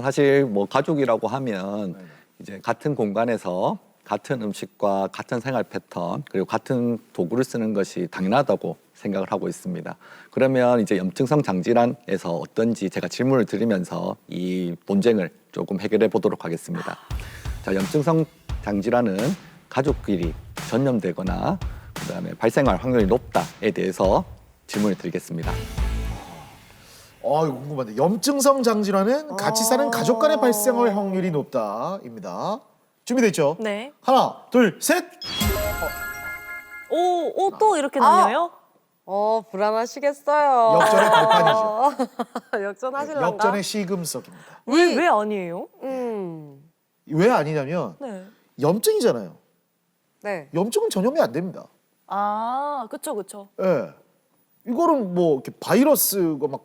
사실 뭐 가족이라고 하면 이제 같은 공간에서 같은 음식과 같은 생활 패턴 그리고 같은 도구를 쓰는 것이 당연하다고 생각을 하고 있습니다. 그러면 이제 염증성 장질환에서 어떤지 제가 질문을 드리면서 이 논쟁을 조금 해결해 보도록 하겠습니다. 자, 염증성 장질환은 가족끼리 전염되거나 그다음에 발생할 확률이 높다에 대해서 질문을 드리겠습니다. 이거 궁금한데 염증성 장질환은 같이 사는 가족 간에 발생할 확률이 높다입니다. 준비됐죠? 네. 하나, 둘, 셋. 오, 또 이렇게 나뉘어요? 불안하시겠어요. 역전의 발판이죠. 역전하실란가? 역전의 시금석입니다. 왜 아니에요? 왜 아니냐면 네. 염증이잖아요. 네. 염증은 전염이 안 됩니다. 아, 그쵸. 예. 이거는 뭐 이렇게 바이러스가 막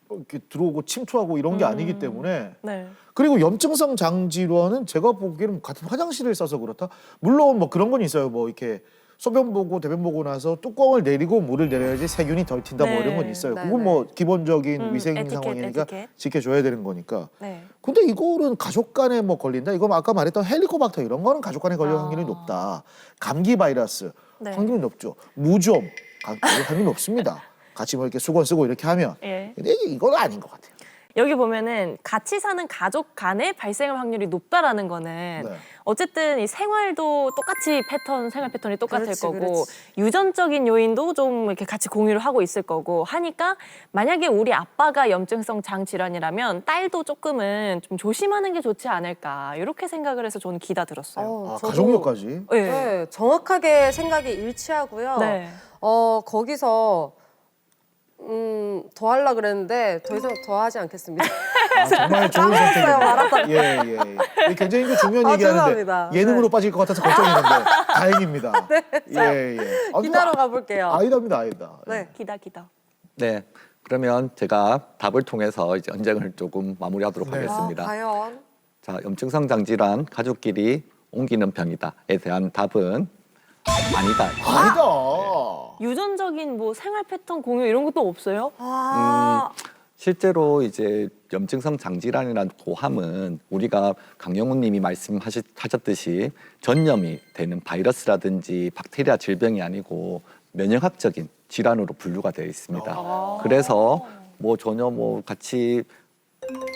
이렇게 들어오고 침투하고 이런 게 아니기 때문에 네. 그리고 염증성 장질환은 제가 보기에는 같은 화장실을 써서 그렇다. 물론 뭐 그런 건 있어요. 뭐 이렇게 소변 보고 대변 보고 나서 뚜껑을 내리고 물을 내려야지 세균이 덜 튄다 뭐 네. 이런 건 있어요. 네, 그건 뭐 기본적인 위생 에티켓, 상황이니까 에티켓. 지켜줘야 되는 거니까. 네. 근데 이거는 가족 간에 뭐 걸린다. 이거 아까 말했던 헬리코박터 이런 거는 가족 간에 걸릴 확률이 높다. 감기 바이러스 네. 확률이 높죠. 무좀 확률이 높습니다. 같이 뭐 이렇게 수건 쓰고 이렇게 하면. 예. 근데 이건 아닌 것 같아요. 여기 보면은 같이 사는 가족 간에 발생할 확률이 높다라는 거는 네. 어쨌든 이 생활도 똑같이 생활 패턴이 똑같을 그렇지, 거고 그렇지. 유전적인 요인도 좀 이렇게 같이 공유를 하고 있을 거고 하니까 만약에 우리 아빠가 염증성 장 질환이라면 딸도 조금은 좀 조심하는 게 좋지 않을까 이렇게 생각을 해서 저는 기다 들었어요. 저도- 가족력까지. 네. 네, 정확하게 생각이 일치하고요. 네. 거기서 더 하려고 그랬는데 더 이상 더 하지 않겠습니다. 정말 좋은 선택입니다. 예. 이 굉장히 그 중요한 얘기하는데 죄송합니다. 예능으로 빠질 것 같아서 걱정했는데 다행입니다. 예. 기다려 가볼게요. 아니다. 네. 기다. 네, 그러면 제가 답을 통해서 이제 언쟁을 조금 마무리하도록 네. 하겠습니다. 과연? 자, 염증성 장질환 가족끼리 옮기는 병이다에 대한 답은 아니다. 아니다. 유전적인 뭐 생활 패턴 공유 이런 것도 없어요? 실제로 이제 염증성 장질환이라고 함은 우리가 강영훈님이 말씀하셨듯이 전염이 되는 바이러스라든지 박테리아 질병이 아니고 면역학적인 질환으로 분류가 되어 있습니다. 그래서 뭐 전혀 뭐 같이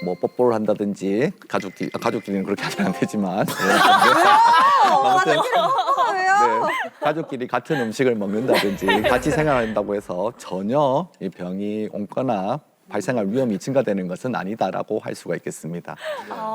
뭐 뽀뽀를 한다든지 가족끼리는 그렇게 하면 안 되지만 아무튼 네, 가족끼리 같은 음식을 먹는다든지 같이 생활한다고 해서 전혀 이 병이 옮거나 발생할 위험이 증가되는 것은 아니다라고 할 수가 있겠습니다.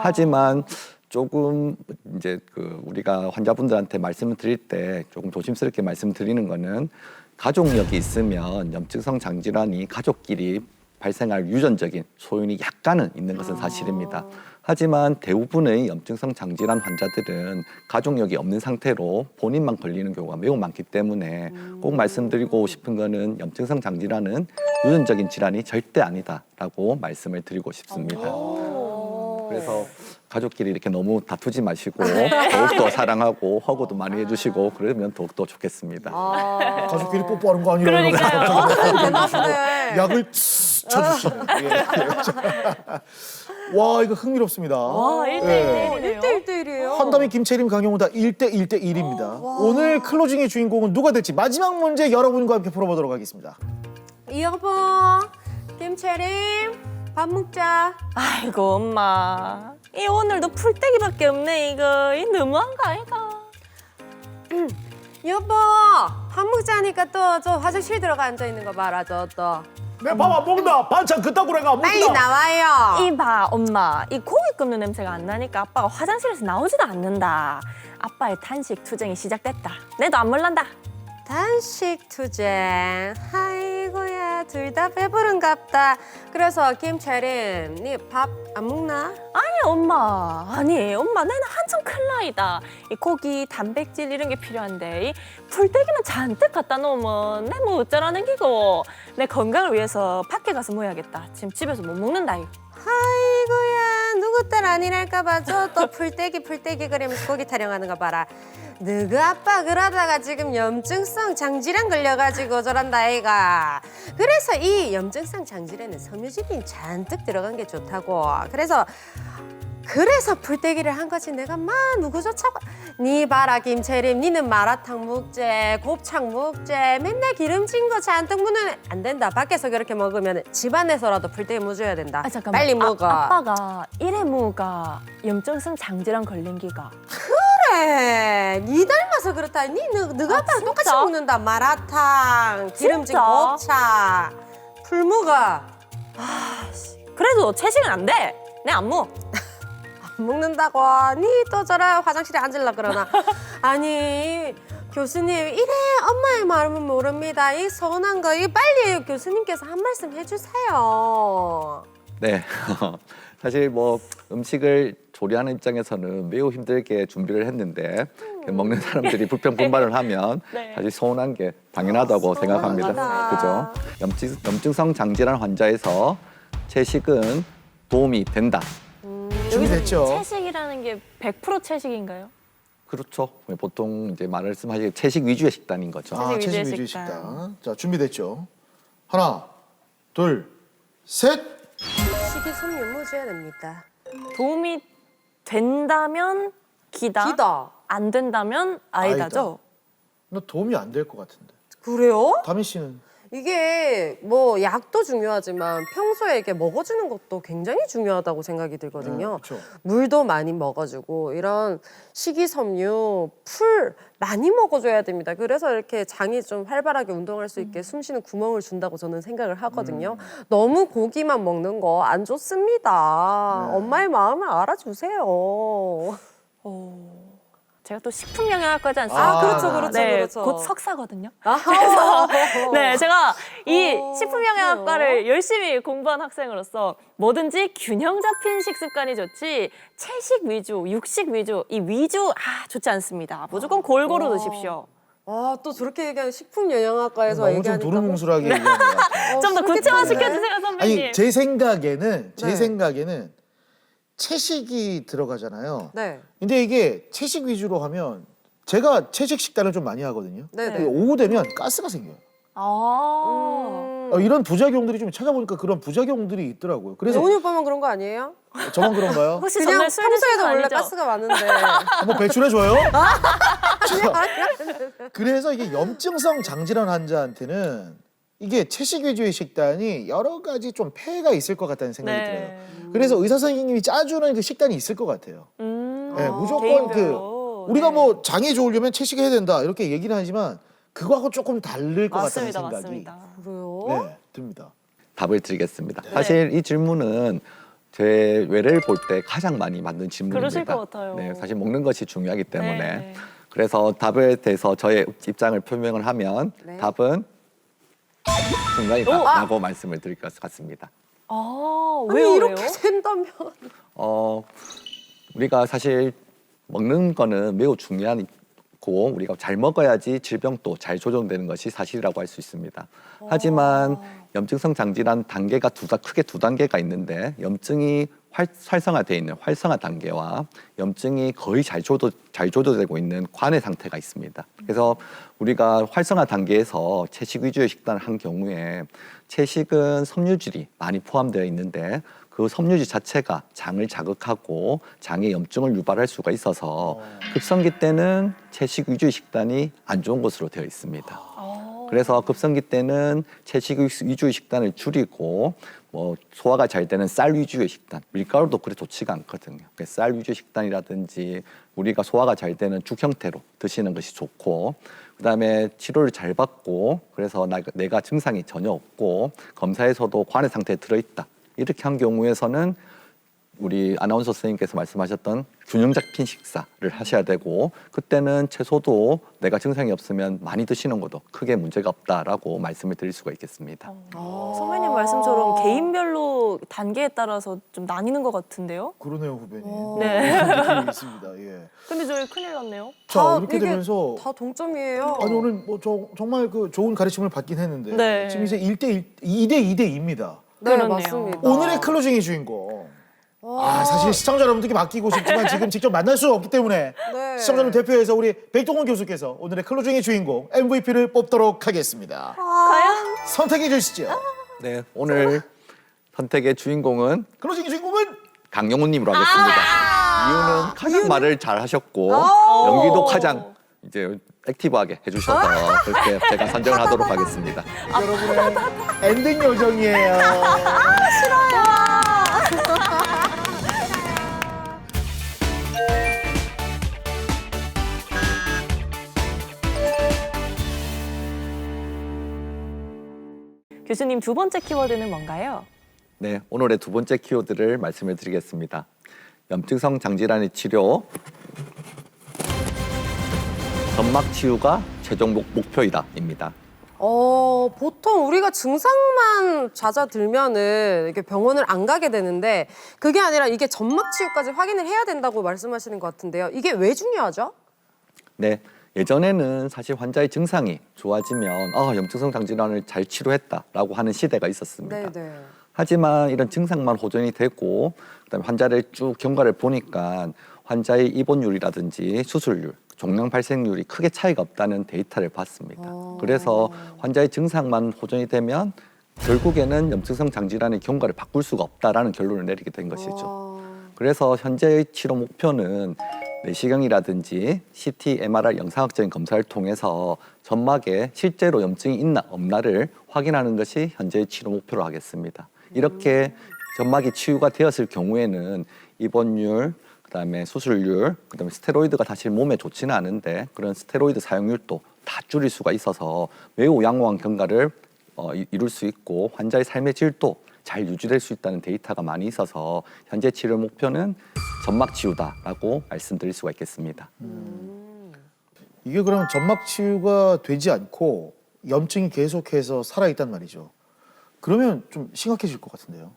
하지만 조금 이제 그 우리가 환자분들한테 말씀을 드릴 때 조금 조심스럽게 말씀드리는 거는 가족력이 있으면 염증성 장질환이 가족끼리 발생할 유전적인 소인이 약간은 있는 것은 사실입니다. 하지만 대부분의 염증성 장질환 환자들은 가족력이 없는 상태로 본인만 걸리는 경우가 매우 많기 때문에 꼭 말씀드리고 싶은 거는 염증성 장질환은 유전적인 질환이 절대 아니다라고 말씀을 드리고 싶습니다. 그래서 가족끼리 이렇게 너무 다투지 마시고 더욱더 사랑하고 허구도 많이 해주시고 그러면 더욱더 좋겠습니다. 가족끼리 뽀뽀하는 거 아니에요? 대단하네. 약을 쳐주시는. 와 이거 흥미롭습니다. 와, 예. 1대1이네요. 1대1이에요. 한담이 김채림 강영호 다 1대1대1입니다. 오늘 클로징의 주인공은 누가 될지 마지막 문제 여러분과 함께 풀어보도록 하겠습니다. 여보, 김채림, 밥 먹자. 아이고 엄마 이 오늘도 풀떼기밖에 없네 이거 이 너무한 거 아이가. 여보, 밥 먹자니까 또 저 화장실 들어가 앉아 있는 거 봐라, 저 또. 내 밥 안 먹는다. 반찬 그따구로 해가 안 빨리 먹는다. 나와요. 이봐 엄마 이 고기 굽는 냄새가 안 나니까 아빠가 화장실에서 나오지도 않는다. 아빠의 탄식 투쟁이 시작됐다. 내도 안 몰란다. 단식 투쟁. 아이고야, 둘 다 배부른갑다. 그래서 김채림, 니 밥 안 먹나? 아니 엄마 내는 한참 클 나이다. 이 고기 단백질 이런 게 필요한데 이 풀떼기만 잔뜩 갖다 놓으면 내 뭐 어쩌라는 기고 내 건강을 위해서 밖에 가서 뭐 해야겠다. 지금 집에서 못 먹는다. 아이고야, 누구 딸 아니랄까봐 저 또 풀떼기 그리면서 고기 타령하는 거 봐라. 너그 아빠 그러다가 지금 염증성 장질환 걸려가지고 저런다 아이가. 그래서 이 염증성 장질환은 섬유질이 잔뜩 들어간 게 좋다고. 그래서 그래서 풀떼기를 한 거지. 내가 막 누구조차 니 봐라 김채림, 니는 마라탕 먹재, 곱창 먹재, 맨날 기름진 거 잔뜩 먹는 안 된다. 밖에서 그렇게 먹으면 집안에서라도 풀떼기 먹어야 된다. 잠깐만. 빨리 먹어. 아빠가 이래 무가 염증성 장질환 걸린 기가. 그래, 니 닮아서 그렇다. 너가 아빠랑 똑같이 진짜? 먹는다. 마라탕, 기름진 진짜? 곱창, 풀 먹어. 그래도 채식은 안 돼. 내 안 먹어. 안 먹는다고. 니 또 저래 화장실에 앉으려 그러나. 아니 교수님 이래 엄마의 마음은 모릅니다. 이 서운한 거 이 빨리 교수님께서 한 말씀 해주세요. 네. 사실 뭐 음식을 조리하는 입장에서는 매우 힘들게 준비를 했는데 먹는 사람들이 불평 분발을 하면 네. 사실 서운한 게 당연하다고 생각합니다. 서운하다. 그죠? 염증성 장질환 환자에서 채식은 도움이 된다. 준비됐죠? 채식이라는 게 100% 채식인가요? 그렇죠. 보통 이제 말씀하시기 채식 위주의 식단인 거죠. 아, 채식 채식 위주의 위주의 식단. 식단. 자, 준비됐죠? 하나, 둘, 셋. 식이섬유 먹어야 됩니다. 도움이 된다면 기다. 기다. 안 된다면 아이다죠. 나 도움이 안 될 것 같은데. 그래요? 다미 씨는? 이게 뭐 약도 중요하지만 평소에 이렇게 먹어주는 것도 굉장히 중요하다고 생각이 들거든요. 그렇죠. 물도 많이 먹어주고 이런 식이섬유, 풀 많이 먹어줘야 됩니다. 그래서 이렇게 장이 좀 활발하게 운동할 수 있게 숨쉬는 구멍을 준다고 저는 생각을 하거든요. 너무 고기만 먹는 거 안 좋습니다. 네. 엄마의 마음을 알아주세요. 제가 또 식품 영양학과지 않습니까? 아, 그렇죠, 그렇죠, 네, 그렇죠. 곧 석사거든요. 그래서 네, 제가 이 식품 그래요? 영양학과를 열심히 공부한 학생으로서 뭐든지 균형 잡힌 식습관이 좋지 채식 위주, 육식 위주, 이 위주 좋지 않습니다. 무조건 골고루 드십시오. 아, 또 저렇게 얘기하는 식품 영양학과에서 너무 좀 얘기하니까 도루묵술하게 얘기하는 것 같아요. 좀 더 그렇게 구체화 되네. 시켜주세요, 선배님. 아니, 제 생각에는 네. 채식이 들어가잖아요. 네. 근데 이게 채식 위주로 하면 제가 채식 식단을 좀 많이 하거든요. 네네. 근데 오후 되면 가스가 생겨요. 이런 부작용들이 좀 찾아보니까 그런 부작용들이 있더라고요. 그래서 영훈이 오빠만 그런 거 아니에요? 저만 그런가요? 혹시 그냥 정말 술 드시는 평소에도 거 원래 아니죠? 가스가 많은데. 한번 배출해줘요. 그래서 이게 염증성 장질환 환자한테는 이게 채식 위주의 식단이 여러 가지 좀 폐해가 있을 것 같다는 생각이 네. 들어요. 그래서 의사 선생님이 짜주는 그 식단이 있을 것 같아요. 네, 무조건 개인별로. 우리가 네. 뭐 장이 좋으려면 채식해야 된다 이렇게 얘기는 하지만 그거하고 조금 다를 것 같다는 맞습니다, 생각이 맞습니다. 그래요? 네, 듭니다. 답을 드리겠습니다. 사실 이 질문은 제 외래를 볼 때 가장 많이 맞는 질문입니다. 그러실 것 같아요. 네, 사실 먹는 것이 중요하기 때문에 네. 그래서 답에 대해서 저의 입장을 표명을 하면 네. 답은 중간이다라고 말씀을 드릴 것 같습니다. 아니, 왜요? 이렇게 된다면. 우리가 사실 먹는 거는 매우 중요한 고 우리가 잘 먹어야지 질병도 잘 조정되는 것이 사실이라고 할 수 있습니다. 하지만 염증성 장질환 단계가 크게 두 단계가 있는데 염증이 활성화되어 있는 활성화 단계와 염증이 거의 잘 조절되고 있는 관해 상태가 있습니다. 그래서 우리가 활성화 단계에서 채식 위주의 식단을 한 경우에 채식은 섬유질이 많이 포함되어 있는데 그 섬유질 자체가 장을 자극하고 장에 염증을 유발할 수가 있어서 급성기 때는 채식 위주의 식단이 안 좋은 것으로 되어 있습니다. 그래서 급성기 때는 채식 위주의 식단을 줄이고 뭐 소화가 잘 되는 쌀 위주의 식단, 밀가루도 그래 좋지가 않거든요. 쌀 위주의 식단이라든지 우리가 소화가 잘 되는 죽 형태로 드시는 것이 좋고 그다음에 치료를 잘 받고 그래서 내가 증상이 전혀 없고 검사에서도 관해 상태에 들어있다. 이렇게 한 경우에서는 우리 아나운서 선생님께서 말씀하셨던 균형 잡힌 식사를 하셔야 되고 그때는 채소도 내가 증상이 없으면 많이 드시는 것도 크게 문제가 없다라고 말씀을 드릴 수가 있겠습니다. 선배님 말씀처럼 개인별로 단계에 따라서 좀 나뉘는 것 같은데요? 그러네요, 후배님. 네. 느낌이 있습니다. 예. 근데 저희 큰일 났네요. 자, 이렇게 이게 되면서 다 동점이에요. 아니 오늘 뭐 정말 그 좋은 가르침을 받긴 했는데 네. 지금 이제 1대1, 2대2대입니다. 네, 그렇네요. 맞습니다. 오늘의 클로징의 주인공. 사실 시청자 여러분들께 맡기고 싶지만 지금 직접 만날 수 없기 때문에 네. 시청자 여러분 대표해서 우리 백동원 교수께서 오늘의 클로징의 주인공 MVP를 뽑도록 하겠습니다. 과연? 선택해 주시죠. 네, 오늘 선택의 주인공은 클로징의 주인공은 강영훈님으로 하겠습니다. 이유는 가장 말을 잘 하셨고 연기도 가장 이제 액티브하게 해주셔서 그렇게 제가 선정을 하도록 하겠습니다. 여러분의 엔딩 요정이에요. 교수님 두 번째 키워드는 뭔가요? 네, 오늘의 두 번째 키워드를 말씀을 드리겠습니다. 염증성 장질환의 치료, 점막 치유가 최종 목표이다입니다. 보통 우리가 증상만 잦아들면은 이렇게 병원을 안 가게 되는데 그게 아니라 이게 점막 치유까지 확인을 해야 된다고 말씀하시는 것 같은데요. 이게 왜 중요하죠? 네, 예전에는 사실 환자의 증상이 좋아지면 염증성 장질환을 잘 치료했다라고 하는 시대가 있었습니다. 네네. 하지만 이런 증상만 호전이 되고 그다음에 환자를 쭉 경과를 보니까 환자의 입원율이라든지 수술률, 종양 발생률이 크게 차이가 없다는 데이터를 봤습니다. 그래서 환자의 증상만 호전이 되면 결국에는 염증성 장질환의 경과를 바꿀 수가 없다라는 결론을 내리게 된 것이죠. 그래서 현재의 치료 목표는 내시경이라든지 CT, MRI 영상학적인 검사를 통해서 점막에 실제로 염증이 있나 없나를 확인하는 것이 현재의 치료 목표로 하겠습니다. 이렇게 점막이 치유가 되었을 경우에는 입원율, 그다음에 수술률, 그다음에 스테로이드가 사실 몸에 좋지는 않은데 그런 스테로이드 사용률도 다 줄일 수가 있어서 매우 양호한 경과를 이룰 수 있고 환자의 삶의 질도 잘 유지될 수 있다는 데이터가 많이 있어서 현재 치료 목표는 점막 치유다라고 말씀드릴 수가 있겠습니다. 이게 그럼 점막 치유가 되지 않고 염증이 계속해서 살아있단 말이죠. 그러면 좀 심각해질 것 같은데요.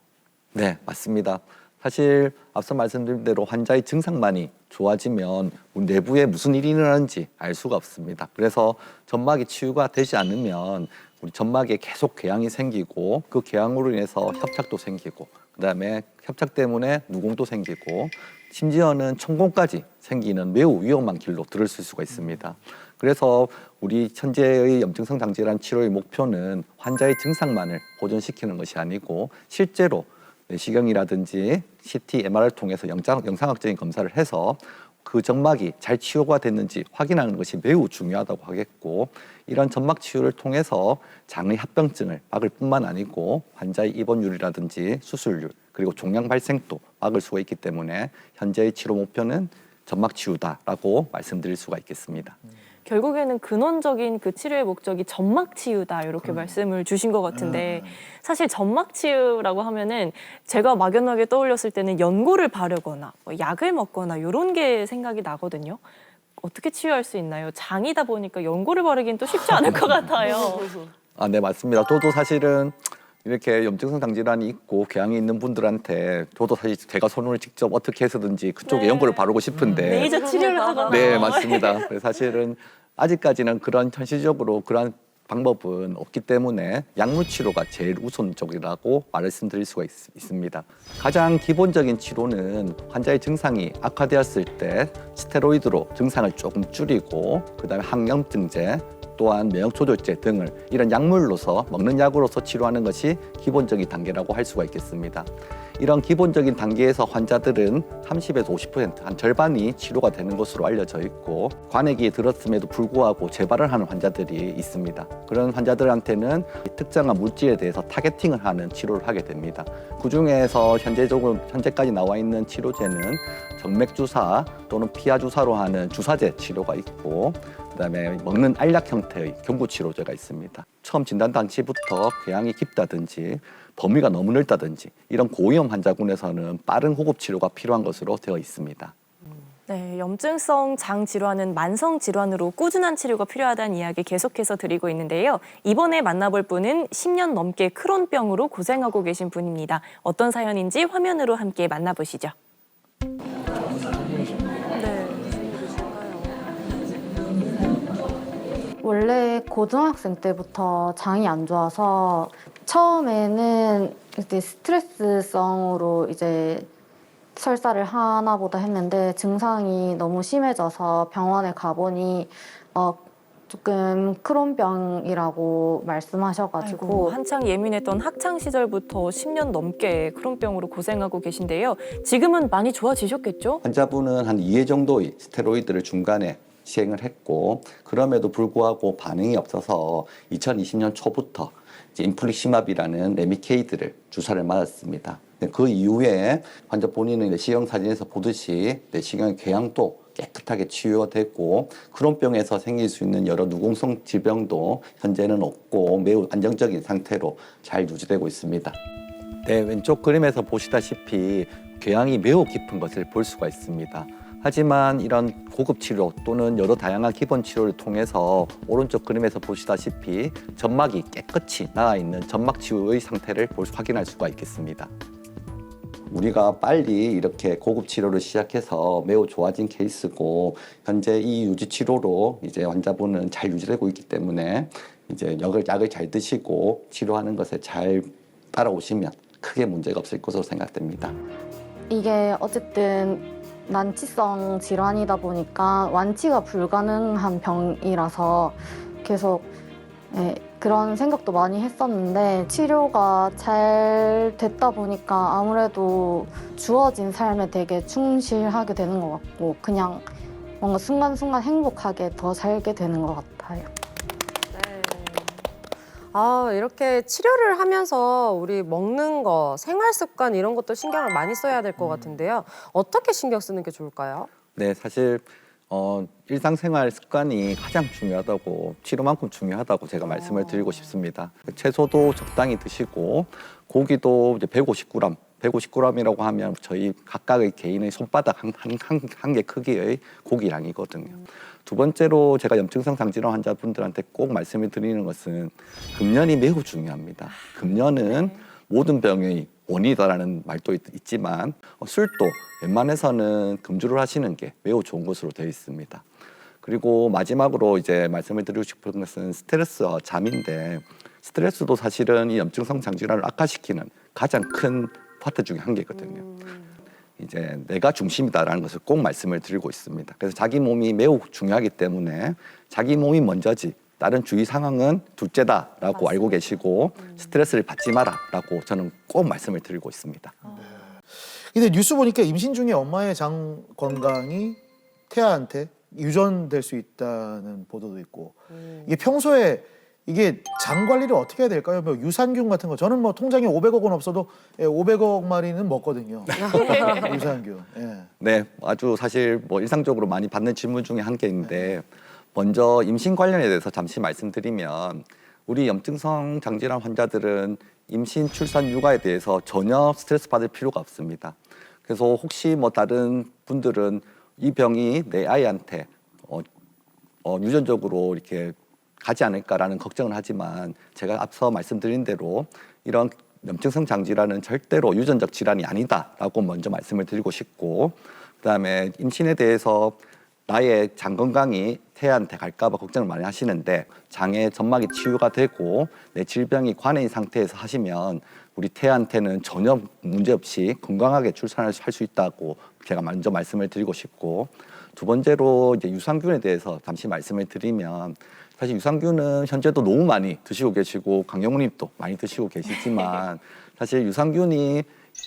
네, 맞습니다. 사실 앞서 말씀드린 대로 환자의 증상만이 좋아지면 우리 내부에 무슨 일이 일어나는지 알 수가 없습니다. 그래서 점막이 치유가 되지 않으면 우리 점막에 계속 궤양이 생기고 그 궤양으로 인해서 협착도 생기고 그다음에 협착 때문에 누공도 생기고 심지어는 천공까지 생기는 매우 위험한 길로 들어설 수가 있습니다. 그래서 우리 현재의 염증성 장질환 치료의 목표는 환자의 증상만을 호전시키는 것이 아니고 실제로 내시경이라든지 CT, MRI를 통해서 영상학적인 검사를 해서 그 점막이 잘 치유가 됐는지 확인하는 것이 매우 중요하다고 하겠고 이런 점막 치유를 통해서 장의 합병증을 막을 뿐만 아니고 환자의 입원율이라든지 수술률 그리고 종양 발생도 막을 수가 있기 때문에 현재의 치료 목표는 점막 치유다라고 말씀드릴 수가 있겠습니다. 결국에는 근원적인 그 치료의 목적이 점막 치유다 이렇게 말씀을 주신 것 같은데 사실 점막 치유라고 하면은 제가 막연하게 떠올렸을 때는 연고를 바르거나 뭐 약을 먹거나 이런 게 생각이 나거든요. 어떻게 치유할 수 있나요? 장이다 보니까 연고를 바르기는 또 쉽지 않을 것 같아요. 네, 맞습니다. 저도 사실은 이렇게 염증성 장질환이 있고 궤양이 있는 분들한테 저도 사실 제가 손을 직접 어떻게 해서든지 그쪽에 연고를 바르고 싶은데 레이저 치료를 하거나. 네, 맞습니다. 그래서 사실은 아직까지는 그런 현실적으로 그런 방법은 없기 때문에 약물 치료가 제일 우선적이라고 말씀드릴 수가 있습니다. 가장 기본적인 치료는 환자의 증상이 악화되었을 때 스테로이드로 증상을 조금 줄이고 그다음에 항염증제 또한 면역조절제 등을 이런 약물로서 먹는 약으로서 치료하는 것이 기본적인 단계라고 할 수가 있겠습니다. 이런 기본적인 단계에서 환자들은 30에서 50%, 한 절반이 치료가 되는 것으로 알려져 있고 관액이 들었음에도 불구하고 재발을 하는 환자들이 있습니다. 그런 환자들한테는 특정한 물질에 대해서 타겟팅을 하는 치료를 하게 됩니다. 그중에서 현재까지 나와 있는 치료제는 정맥주사 또는 피하주사로 하는 주사제 치료가 있고 그다음에 먹는 알약 형태의 경구치료제가 있습니다. 처음 진단 당시부터 궤양이 깊다든지 범위가 너무 넓다든지 이런 고위험 환자군에서는 빠른 호흡 치료가 필요한 것으로 되어 있습니다. 네, 염증성 장 질환은 만성 질환으로 꾸준한 치료가 필요하다는 이야기 계속해서 드리고 있는데요. 이번에 만나볼 분은 10년 넘게 크론병으로 고생하고 계신 분입니다. 어떤 사연인지 화면으로 함께 만나보시죠. 원래 고등학생 때부터 장이 안 좋아서 처음에는 이제 스트레스성으로 이제 설사를 하나 보다 했는데 증상이 너무 심해져서 병원에 가보니 조금 크론병이라고 말씀하셔가지고 한창 예민했던 학창 시절부터 10년 넘게 크론병으로 고생하고 계신데요. 지금은 많이 좋아지셨겠죠? 환자분은 한 2회 정도의 스테로이드를 중간에 시행을 했고 그럼에도 불구하고 반응이 없어서 2020년 초부터 이제 인플릭시맙이라는 레미케이드를 주사를 맞았습니다. 그 이후에 환자 본인은 이제 시경 사진에서 보듯이 내시경의 궤양도 깨끗하게 치유가 됐고 크론병에서 생길 수 있는 여러 누궁성 질병도 현재는 없고 매우 안정적인 상태로 잘 유지되고 있습니다. 네, 왼쪽 그림에서 보시다시피 궤양이 매우 깊은 것을 볼 수가 있습니다. 하지만 이런 고급 치료 또는 여러 다양한 기본 치료를 통해서 오른쪽 그림에서 보시다시피 점막이 깨끗이 나와 있는 점막 치유의 상태를 확인할 수가 있겠습니다. 우리가 빨리 이렇게 고급 치료를 시작해서 매우 좋아진 케이스고 현재 이 유지 치료로 이제 환자분은 잘 유지되고 있기 때문에 이제 약을 잘 드시고 치료하는 것에 잘 따라오시면 크게 문제가 없을 것으로 생각됩니다. 이게 어쨌든 난치성 질환이다 보니까 완치가 불가능한 병이라서 계속 그런 생각도 많이 했었는데 치료가 잘 됐다 보니까 아무래도 주어진 삶에 되게 충실하게 되는 것 같고 그냥 뭔가 순간순간 행복하게 더 살게 되는 것 같아요. 아, 이렇게 치료를 하면서 우리 먹는 거, 생활 습관 이런 것도 신경을 많이 써야 될 것 같은데요. 어떻게 신경 쓰는 게 좋을까요? 네, 사실 일상생활 습관이 가장 중요하다고 치료만큼 중요하다고 제가 말씀을 드리고 싶습니다. 채소도 적당히 드시고 고기도 이제 150g, 150g이라고 하면 저희 각각의 개인의 손바닥 한 개 크기의 고기량이거든요. 두 번째로 제가 염증성 장질환 환자분들한테 꼭 말씀을 드리는 것은 금연이 매우 중요합니다. 금연은 모든 병의 원인이다라는 말도 있지만 술도 웬만해서는 금주를 하시는 게 매우 좋은 것으로 되어 있습니다. 그리고 마지막으로 이제 말씀을 드리고 싶은 것은 스트레스와 잠인데 스트레스도 사실은 이 염증성 장질환을 악화시키는 가장 큰 파트 중에 한 개거든요. 이제 내가 중심이다라는 것을 꼭 말씀을 드리고 있습니다. 그래서 자기 몸이 매우 중요하기 때문에 자기 몸이 먼저지 다른 주위 상황은 둘째다라고 알고 계시고 스트레스를 받지 마라라고 저는 꼭 말씀을 드리고 있습니다. 근데 뉴스 보니까 임신 중에 엄마의 장 건강이 태아한테 유전될 수 있다는 보도도 있고 이게 평소에 이게 장 관리를 어떻게 해야 될까요? 뭐 유산균 같은 거 저는 뭐 통장에 500억은 없어도 500억 마리는 먹거든요. 유산균. 예. 네, 아주 사실 뭐 일상적으로 많이 받는 질문 중에 한 개인데 먼저 임신 관련에 대해서 잠시 말씀드리면 우리 염증성 장질환 환자들은 임신, 출산, 육아에 대해서 전혀 스트레스 받을 필요가 없습니다. 그래서 혹시 뭐 다른 분들은 이 병이 내 아이한테 유전적으로 이렇게 가지 않을까라는 걱정을 하지만 제가 앞서 말씀드린 대로 이런 염증성 장질환은 절대로 유전적 질환이 아니다라고 먼저 말씀을 드리고 싶고 그다음에 임신에 대해서 나의 장 건강이 태아한테 갈까 봐 걱정을 많이 하시는데 장의 점막이 치유가 되고 내 질병이 관해인 상태에서 하시면 우리 태아한테는 전혀 문제없이 건강하게 출산을 할 수 있다고 제가 먼저 말씀을 드리고 싶고 두 번째로 이제 유산균에 대해서 잠시 말씀을 드리면 사실 유산균은 현재도 너무 많이 드시고 계시고 강영훈님도 많이 드시고 계시지만 사실 유산균이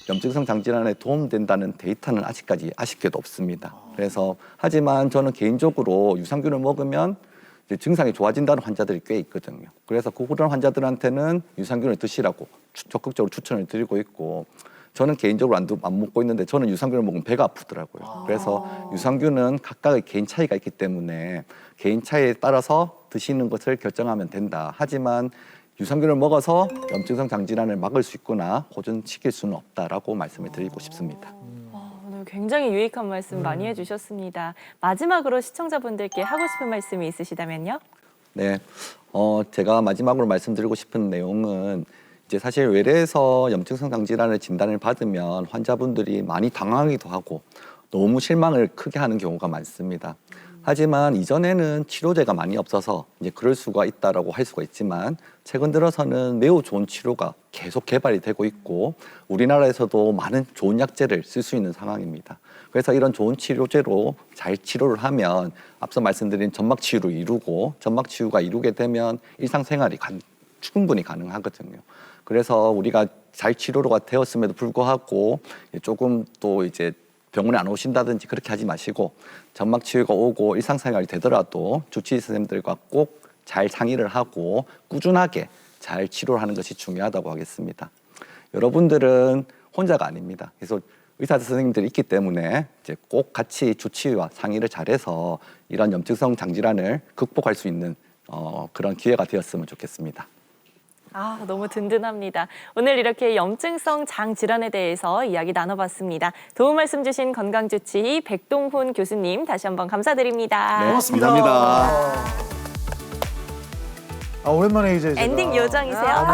염증성 장질환에 도움된다는 데이터는 아직까지 아쉽게도 없습니다. 그래서 하지만 저는 개인적으로 유산균을 먹으면 이제 증상이 좋아진다는 환자들이 꽤 있거든요. 그래서 그런 환자들한테는 유산균을 드시라고 적극적으로 추천을 드리고 있고 저는 개인적으로 안 먹고 있는데 저는 유산균을 먹으면 배가 아프더라고요. 그래서 유산균은 각각의 개인 차이가 있기 때문에 개인 차이에 따라서 드시는 것을 결정하면 된다. 하지만 유산균을 먹어서 염증성 장질환을 막을 수 있거나 호전시킬 수는 없다라고 말씀을 드리고 싶습니다. 오늘 굉장히 유익한 말씀 많이 해주셨습니다. 마지막으로 시청자분들께 하고 싶은 말씀이 있으시다면요? 네, 제가 마지막으로 말씀드리고 싶은 내용은 이제 사실 외래에서 염증성 장질환을 진단을 받으면 환자분들이 많이 당황하기도 하고 너무 실망을 크게 하는 경우가 많습니다. 하지만 이전에는 치료제가 많이 없어서 이제 그럴 수가 있다라고 할 수가 있지만 최근 들어서는 매우 좋은 치료가 계속 개발이 되고 있고 우리나라에서도 많은 좋은 약제를 쓸 수 있는 상황입니다. 그래서 이런 좋은 치료제로 잘 치료를 하면 앞서 말씀드린 점막 치유를 이루고 점막 치유가 이루게 되면 일상생활이 충분히 가능하거든요. 그래서 우리가 잘 치료가 되었음에도 불구하고 조금 또 이제 병원에 안 오신다든지 그렇게 하지 마시고 점막 치유가 오고 일상생활이 되더라도 주치의 선생님들과 꼭 잘 상의를 하고 꾸준하게 잘 치료를 하는 것이 중요하다고 하겠습니다. 여러분들은 혼자가 아닙니다. 그래서 의사 선생님들이 있기 때문에 이제 꼭 같이 주치의와 상의를 잘해서 이런 염증성 장질환을 극복할 수 있는 그런 기회가 되었으면 좋겠습니다. 아, 너무 든든합니다. 오늘 이렇게 염증성 장 질환에 대해서 이야기 나눠봤습니다. 도움 말씀 주신 건강주치의 백동훈 교수님 다시 한번 감사드립니다. 네, 고맙습니다. 감사합니다. 오랜만에 이제 제가 엔딩 요정이세요.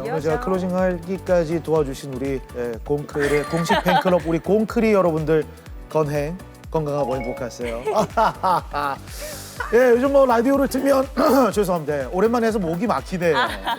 오늘 제가 클로징 하기까지 도와주신 우리 공클의 공식 팬클럽 우리 공클이 여러분들 건강하고 행복하세요. 예, 요즘 뭐 라디오를 틀면 죄송합니다. 오랜만에 해서 목이 막히대요.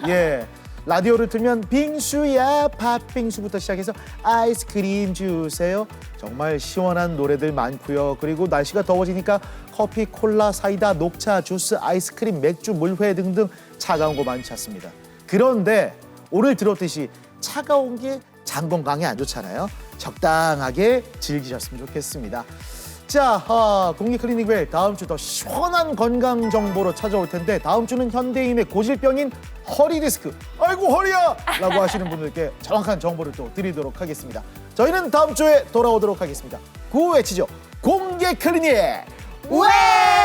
예. 라디오를 틀면 빙수야 팥빙수부터 시작해서 아이스크림 주세요. 정말 시원한 노래들 많고요. 그리고 날씨가 더워지니까 커피, 콜라, 사이다, 녹차, 주스, 아이스크림, 맥주, 물회 등등 차가운 거 많이 찾습니다. 그런데 오늘 들었듯이 차가운 게 장 건강에 안 좋잖아요. 적당하게 즐기셨으면 좋겠습니다. 자, 공기클리닉웰 다음 주 더 시원한 건강 정보로 찾아올 텐데 다음 주는 현대인의 고질병인 허리 디스크, 아이고 허리야! 라고 하시는 분들께 정확한 정보를 또 드리도록 하겠습니다. 저희는 다음 주에 돌아오도록 하겠습니다. 구호 외치죠. 공개클리닉 웰!